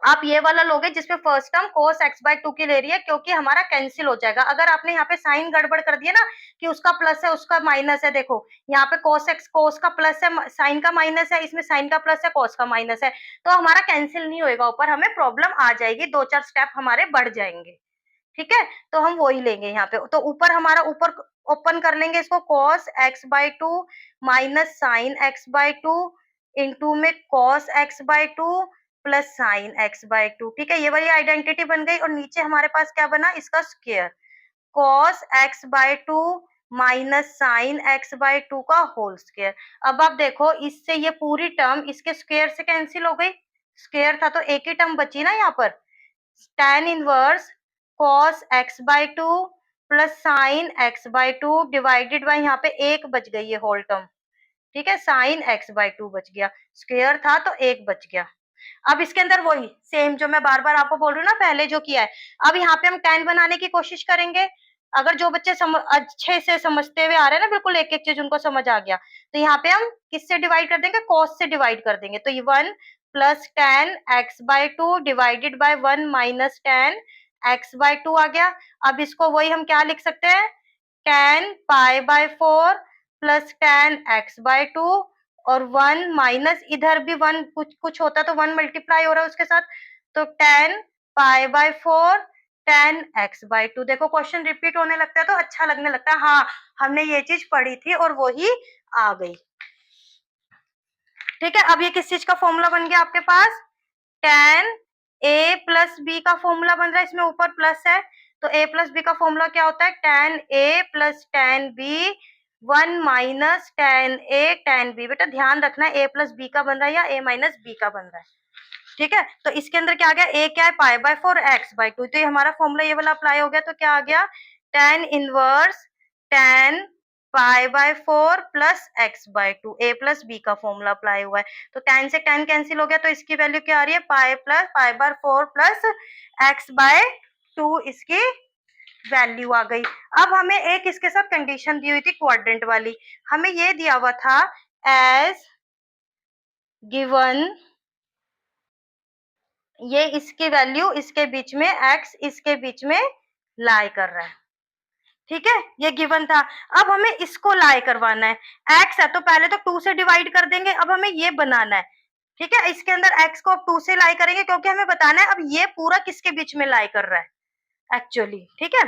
आप ये वाला लोगे जिसमें first term cos x by 2 की ले रही है, क्योंकि हमारा कैंसिल हो जाएगा। अगर आपने यहाँ पे साइन गड़बड़ कर दिया ना, कि उसका प्लस है उसका माइनस है, देखो यहाँ पे cos x, cos का प्लस है साइन का माइनस है, इसमें साइन का प्लस है cos का माइनस है, तो हमारा कैंसिल नहीं होएगा ऊपर, हमें प्रॉब्लम आ जाएगी, 2-4 स्टेप हमारे बढ़ जाएंगे। ठीक है, तो हम वही लेंगे यहाँ पे, तो ऊपर हमारा, ऊपर ओपन कर लेंगे इसको, cos x by 2 minus sine x by 2 into में cos x by 2 plus sine x by 2। ठीक है, ये वाली आइडेंटिटी बन गई, और नीचे हमारे पास क्या बना, इसका square, cos x by 2 minus sine x by 2 का होल स्क्वायर। अब आप देखो इससे ये पूरी टर्म इसके स्क्वायर से कैंसिल हो गई, स्क्वायर था तो एक ही टर्म बची ना यहाँ पर, tan inverse cos x by 2 plus sine x by 2 divided by, यहाँ पे एक बच गई है होल टर्म। ठीक है, साइन x बाई 2 बच गया, स्क्वायर था तो एक बच गया। अब इसके अंदर वही सेम जो मैं बार बार आपको बोल रही हूँ ना, पहले जो किया है, अब यहाँ पे हम tan बनाने की कोशिश करेंगे, अगर जो बच्चे अच्छे से समझते हुए आ रहे हैं ना, बिल्कुल एक एक चीज उनको समझ आ गया, तो यहाँ पे हम किससे डिवाइड कर देंगे, कॉस से डिवाइड कर देंगे। तो ये 1 plus 10x/2 divided by 1 minus 10x/2 आ गया। अब इसको वही हम क्या लिख सकते हैं, 10π/4 प्लस 10x/2 और 1 माइनस इधर भी 1 कुछ होता तो 1 मल्टीप्लाई हो रहा है उसके साथ, तो 10π/4 10x/2। देखो क्वेश्चन रिपीट होने लगता है तो अच्छा लगने लगता है, हाँ हमने ये चीज पढ़ी थी और वही आ गई। ठीक है, अब ये किस चीज का फॉर्मूला बन गया आपके पास, tan a प्लस बी का फॉर्मूला बन रहा है, इसमें ऊपर प्लस है, तो a प्लस बी का फॉर्मूला क्या होता है, tan a plus tan b 1 minus tan a tan b। बेटा ध्यान रखना a प्लस बी का बन रहा है या a माइनस बी का बन रहा है। ठीक है, तो इसके अंदर क्या आ गया, a क्या है π/4 x/2, तो ये हमारा फॉर्मूला ये वाला अप्लाई हो गया, तो क्या आ गया, tan inverse tan π/4 plus x/2, a plus b का फॉर्मूला अप्लाई हुआ है, तो tan से tan कैंसिल हो गया, तो इसकी वैल्यू क्या आ रही है, π/4 प्लस x/2 इसकी वैल्यू आ गई। अब हमें एक इसके साथ कंडीशन दी हुई थी क्वाड्रेंट वाली, हमें ये दिया हुआ था एज गिवन, ये इसकी वैल्यू इसके बीच में, x इसके बीच में लाई कर रहा है। ठीक है, ये गिवन था। अब हमें इसको लाई करवाना है, x है तो पहले तो 2 से डिवाइड कर देंगे, अब हमें ये बनाना है। ठीक है, इसके अंदर x को 2 से लाई करेंगे क्योंकि हमें बताना है अब ये पूरा किसके बीच में लाई कर रहा है एक्चुअली। ठीक है,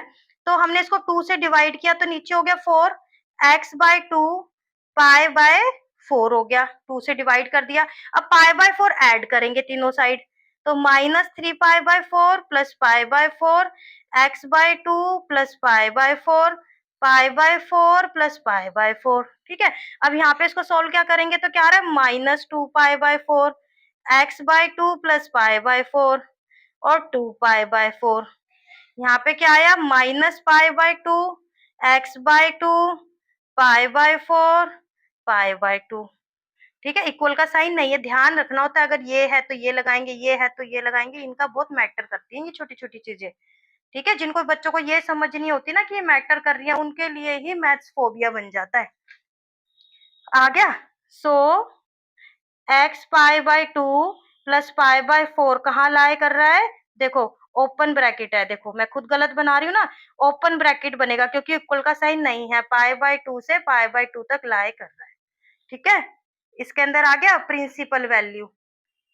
तो हमने इसको 2 से डिवाइड किया तो नीचे हो गया 4, x/2 π/4 हो गया, 2 से डिवाइड कर दिया। अब π/4 ऐड करेंगे तीनों साइड, तो -3π/4 प्लस π/4 x/2 प्लस π/4 π/4 प्लस π/4। ठीक है, अब यहाँ पे इसको सोल्व क्या करेंगे तो क्या आ रहा है, -2π/4 x/2 प्लस π/4 और 2π/4। यहाँ पे क्या आया, -π/2 x/2 π/4 π/2। ठीक है, इक्वल का साइन नहीं है, ध्यान रखना होता है, अगर ये है तो ये लगाएंगे, ये है तो ये लगाएंगे, इनका बहुत मैटर करती है ये छोटी छोटी चीजें। ठीक है, जिनको बच्चों को ये समझ नहीं होती ना कि ये मैटर कर रही है, उनके लिए ही मैथ्स फोबिया बन जाता है। आ गया, सो x π/2 प्लस π/4 कहाँ लाई कर रहा है, देखो ओपन ब्रैकेट है, देखो मैं खुद गलत बना रही हूँ ना, ओपन ब्रैकेट बनेगा क्योंकि इक्वल का साइन नहीं है, π/2 से π/2 तक लाई कर रहा है। ठीक है, इसके अंदर आ गया प्रिंसिपल वैल्यू,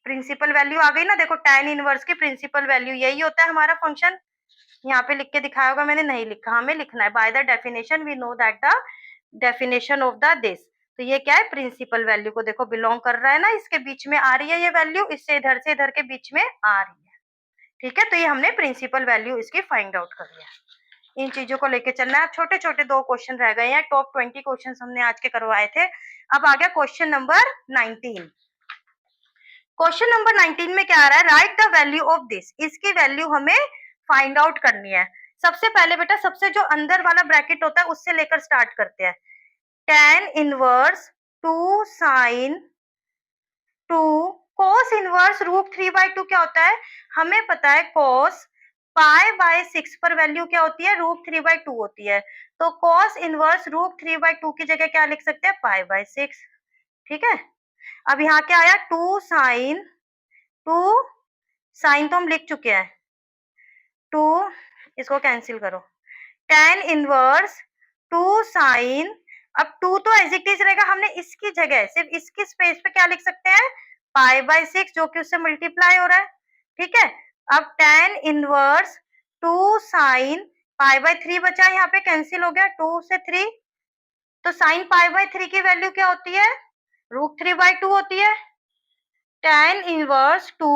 प्रिंसिपल वैल्यू आ गई ना, देखो tan इनवर्स की प्रिंसिपल वैल्यू यही होता है हमारा फंक्शन। यहाँ पे लिख के दिखाया होगा, मैंने नहीं लिखा, हमें लिखना है by the definition we know that the definition of the this. तो ये क्या है, प्रिंसिपल वैल्यू को देखो बिलोंग कर रहा है ना, इसके बीच में आ रही है ये वैल्यू, इससे इधर से इधर के बीच में आ रही है। ठीक है, तो ये हमने प्रिंसिपल वैल्यू इसकी फाइंड आउट कर लिया। इन चीजों को लेके चलना है। छोटे छोटे 2 क्वेश्चन रह गए हैं, टॉप 20 क्वेश्चन हमने आज के करवाए थे। अब आ गया क्वेश्चन नंबर 19। क्वेश्चन नंबर 19 में क्या आ रहा है, right the value of this, इसकी वैल्यू हमें फाइंड आउट करनी है। सबसे पहले बेटा सबसे जो अंदर वाला ब्रैकेट होता है उससे लेकर स्टार्ट करते हैं, tan inverse 2 sin 2 cos inverse √3/2 क्या होता है, हमें पता है cos π/6 पर वैल्यू क्या होती है, √3/2 होती है, तो cos इनवर्स √3/2 की जगह क्या लिख सकते हैं, π/6। ठीक है, अब यहाँ क्या आया, 2 साइन तो हम लिख चुके हैं, 2 इसको कैंसिल करो, tan इनवर्स 2 साइन, अब 2 तो एज इट इज रहेगा, हमने इसकी जगह सिर्फ इसकी स्पेस पे क्या लिख सकते हैं, π/6 जो कि उससे मल्टीप्लाई हो रहा है। ठीक है, अब tan इनवर्स 2 साइन π/3 बचा, यहाँ पे कैंसिल हो गया, 2 से 3, तो साइन π/3 की वैल्यू क्या होती है, √3/2 होती है, tan इनवर्स 2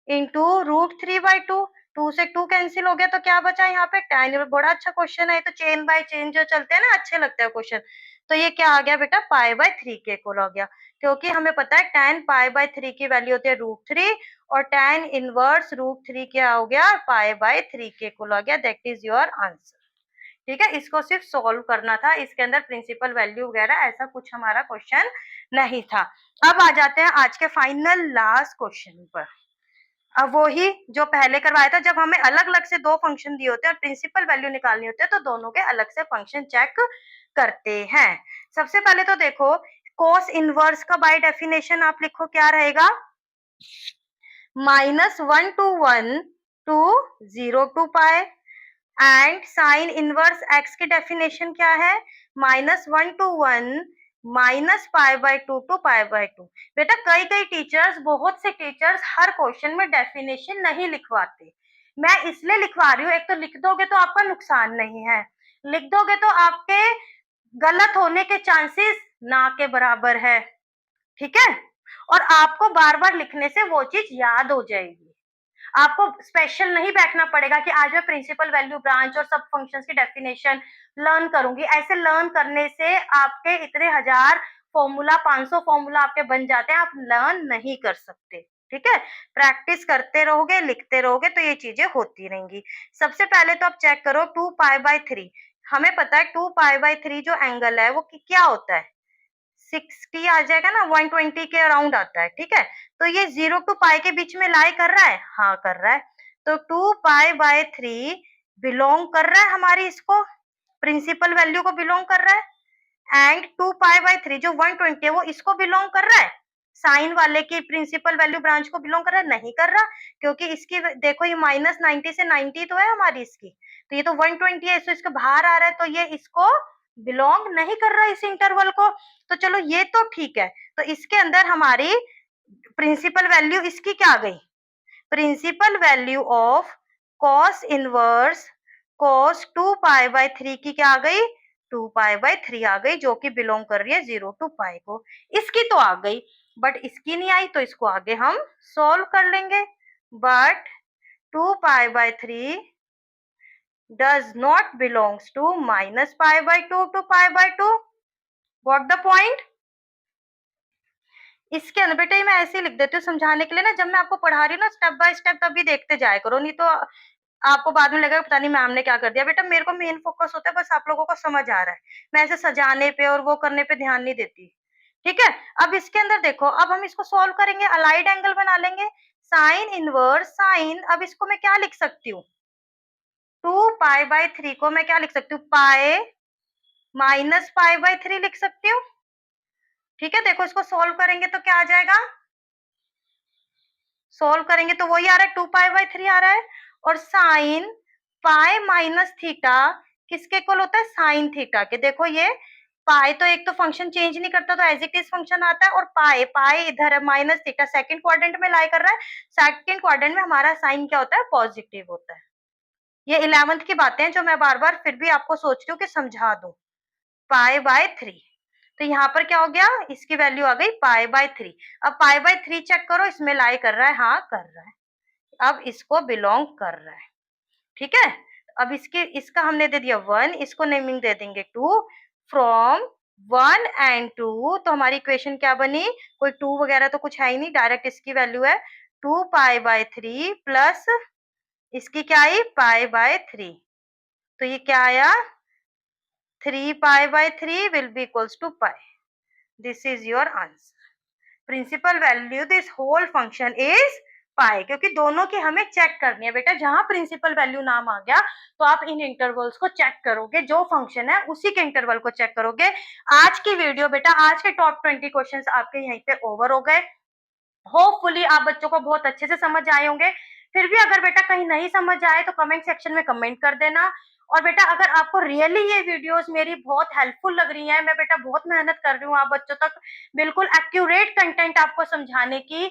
इंटू √3/2, 2 से 2 कैंसिल हो गया, तो क्या बचा यहाँ पे tan। बड़ा अच्छा क्वेश्चन है, तो चेन बाय चेन जो चलते हैं ना अच्छे लगते हैं क्वेश्चन, तो ये क्या आ गया बेटा, π/3 के इक्वल हो गया, क्योंकि हमें पता है tan π/3 की वैल्यू होती है √3 और tan इनवर्स √3 क्या हो गया, π/3 के इक्वल हो गया, दैट इज योर आंसर। ठीक है, इसको सिर्फ सॉल्व करना था, इसके अंदर प्रिंसिपल वैल्यू वगैरह ऐसा कुछ हमारा क्वेश्चन नहीं था। अब आ जाते हैं आज के फाइनल लास्ट क्वेश्चन पर। अब वो ही जो पहले करवाया था, जब हमें अलग अलग से दो फंक्शन दिए होते हैं और प्रिंसिपल वैल्यू निकालनी होती है तो दोनों के अलग से फंक्शन चेक करते हैं। सबसे पहले तो देखो कोस इनवर्स का बाय डेफिनेशन आप लिखो क्या रहेगा, -1 to 1 to 0 to pi, and sign inverse x की डेफिनेशन क्या है, -1 to 1 -π/2 to π/2। बेटा कई कई टीचर्स, बहुत से टीचर्स हर क्वेश्चन में डेफिनेशन नहीं लिखवाते, मैं इसलिए लिखवा रही हूँ। एक तो लिख दोगे तो आपका नुकसान नहीं है, लिख दोगे तो आपके गलत होने के चांसेस ना के बराबर है, ठीक है। और आपको बार बार लिखने से वो चीज याद हो जाएगी, आपको स्पेशल नहीं बैठना पड़ेगा कि आज मैं प्रिंसिपल वैल्यू ब्रांच और सब फंक्शंस की डेफिनेशन लर्न करूंगी। ऐसे लर्न करने से आपके इतने हजार फॉर्मूला, 500 फॉर्मूला आपके बन जाते हैं, आप लर्न नहीं कर सकते, ठीक है। प्रैक्टिस करते रहोगे, लिखते रहोगे तो ये चीजें होती रहेंगी। सबसे पहले तो आप चेक करो 2π/3, हमें पता है 2π/3 जो एंगल है वो क्या होता है, 60 आ जाएगा ना, 120 के अराउंड आता है, ठीक है। तो ये 0 to पाई के बीच में लाई कर रहा है, हाँ कर रहा है। तो 2π/3 बिलोंग कर रहा है हमारी इसको, प्रिंसिपल वैल्यू को बिलोंग कर रहा है, एंड 2π/3 जो 120 है वो इसको बिलोंग कर रहा है, साइन वाले की प्रिंसिपल वैल्यू ब्रांच को बिलोंग कर रहा है, नहीं कर रहा, क्योंकि इसकी देखो ये -90 से 90 तो है हमारी इसकी, तो ये तो 120 है, तो इसके बाहर आ रहा है, तो ये इसको बिलोंग नहीं कर रहा इस इंटरवल को। तो चलो ये तो ठीक है, तो इसके अंदर हमारी प्रिंसिपल वैल्यू इसकी क्या आ गई, principal value of cos inverse cos 2π/3 की क्या आ गई, 2π/3 आ गई, जो कि बिलोंग कर रही है 0 to पाई को। इसकी तो आ गई, बट इसकी नहीं आई, तो इसको आगे हम सॉल्व कर लेंगे। But 2π/3 does not belongs to -π/2 to π/2, what the point। इसके अंदर बेटा मैं ऐसे ही लिख देती हूँ समझाने के लिए ना, जब मैं आपको पढ़ा रही हूँ ना स्टेप बाय स्टेप, तभी देखते जाया करो, नहीं तो आपको बाद में लगेगा पता नहीं मैम ने क्या कर दिया। बेटा मेरे को मेन फोकस होता है बस आप लोगों को समझ आ रहा है, मैं ऐसे सजाने पे और वो करने पे ध्यान नहीं देती, ठीक है। अब इसके अंदर देखो, अब हम इसको सॉल्व करेंगे, अलाइड एंगल बना लेंगे, साइन इनवर्स साइन, अब इसको मैं क्या लिख सकती हूँ, 2π/3 को मैं क्या लिख सकती हूँ, पाए -π/3 लिख सकती हूँ, ठीक है। देखो इसको सॉल्व करेंगे तो क्या आ जाएगा, सोल्व करेंगे तो वही आ रहा है 2π/3 आ रहा है, और साइन पाई माइनस थीटा किसके इक्वल होता है, साइन थीटा के। देखो ये पाई तो एक तो फंक्शन चेंज नहीं करता तो एज इट इज फंक्शन आता है, और पाई पाई इधर है माइनस थीटा सेकंड क्वाड्रेंट में लाई कर रहा है, सेकंड क्वाड्रेंट में हमारा साइन क्या होता है, पॉजिटिव होता है। ये 11th की बातें हैं जो मैं बार बार फिर भी आपको सोच रही हूँ कि समझा दूं। π/3, तो यहाँ पर क्या हो गया, इसकी वैल्यू आ गई π/3। अब π/3 चेक करो, इसमें लाई कर रहा है, हाँ कर रहा है, अब इसको बिलोंग कर रहा है, ठीक है। अब इसका हमने दे दिया 1, इसको नेमिंग दे देंगे 2, फ्रॉम 1 एंड 2, तो हमारी इक्वेशन क्या बनी, कोई 2 वगैरह तो कुछ है ही नहीं, डायरेक्ट इसकी वैल्यू है 2π/3 प्लस इसकी क्या आई π/3, तो ये क्या आया 3π/3 will be equals to pi। This is your answer। Principal value this whole function is pi, क्योंकि दोनों की हमें चेक करनी है बेटा, जहां प्रिंसिपल वैल्यू नाम आ गया तो आप इन इंटरवल्स को चेक करोगे, जो फंक्शन है उसी के इंटरवल को चेक करोगे। आज की वीडियो बेटा, आज के टॉप 20 क्वेश्चंस आपके यहीं पे ओवर हो गए, होपफुली आप बच्चों को बहुत अच्छे से समझ आए होंगे। फिर भी अगर बेटा कहीं नहीं समझ आए तो कमेंट सेक्शन में कमेंट कर देना। और बेटा अगर आपको रियली ये वीडियोस मेरी बहुत हेल्पफुल लग रही है, मैं बेटा बहुत मेहनत कर रही हूँ आप बच्चों तक बिल्कुल एक्यूरेट कंटेंट आपको समझाने की,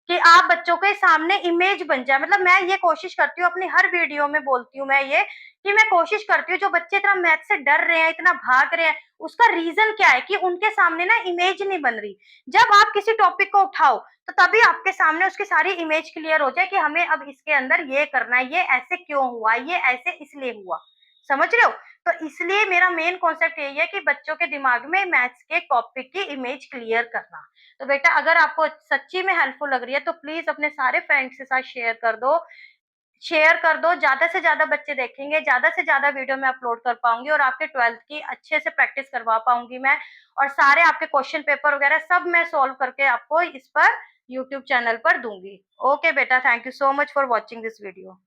कि आप बच्चों के सामने इमेज बन जाए। मतलब मैं ये कोशिश करती हूँ, अपनी हर वीडियो में बोलती हूँ मैं ये, कि मैं कोशिश करती हूँ जो बच्चे इतना मैथ से डर रहे हैं, इतना भाग रहे हैं, उसका रीजन क्या है, कि उनके सामने ना इमेज नहीं बन रही। जब आप किसी टॉपिक को उठाओ तो तभी आपके सामने उसकी सारी इमेज क्लियर हो जाए, कि हमें अब इसके अंदर ये करना है, ये ऐसे क्यों हुआ, ये ऐसे इसलिए हुआ, समझ रहे हो। तो इसलिए मेरा मेन कॉन्सेप्ट यही है कि बच्चों के दिमाग में मैथ्स के टॉपिक की इमेज क्लियर करना। तो बेटा अगर आपको सच्ची में हेल्पफुल लग रही है तो प्लीज अपने सारे फ्रेंड्स के साथ शेयर कर दो, शेयर कर दो, ज्यादा से ज्यादा बच्चे देखेंगे, ज्यादा से ज्यादा वीडियो मैं अपलोड कर पाऊंगी और आपके 12th की अच्छे से प्रैक्टिस करवा पाऊंगी मैं। और सारे आपके क्वेश्चन पेपर वगैरह सब मैं सॉल्व करके आपको इस पर यूट्यूब चैनल पर दूंगी। ओके बेटा, thank you so much for watching this video.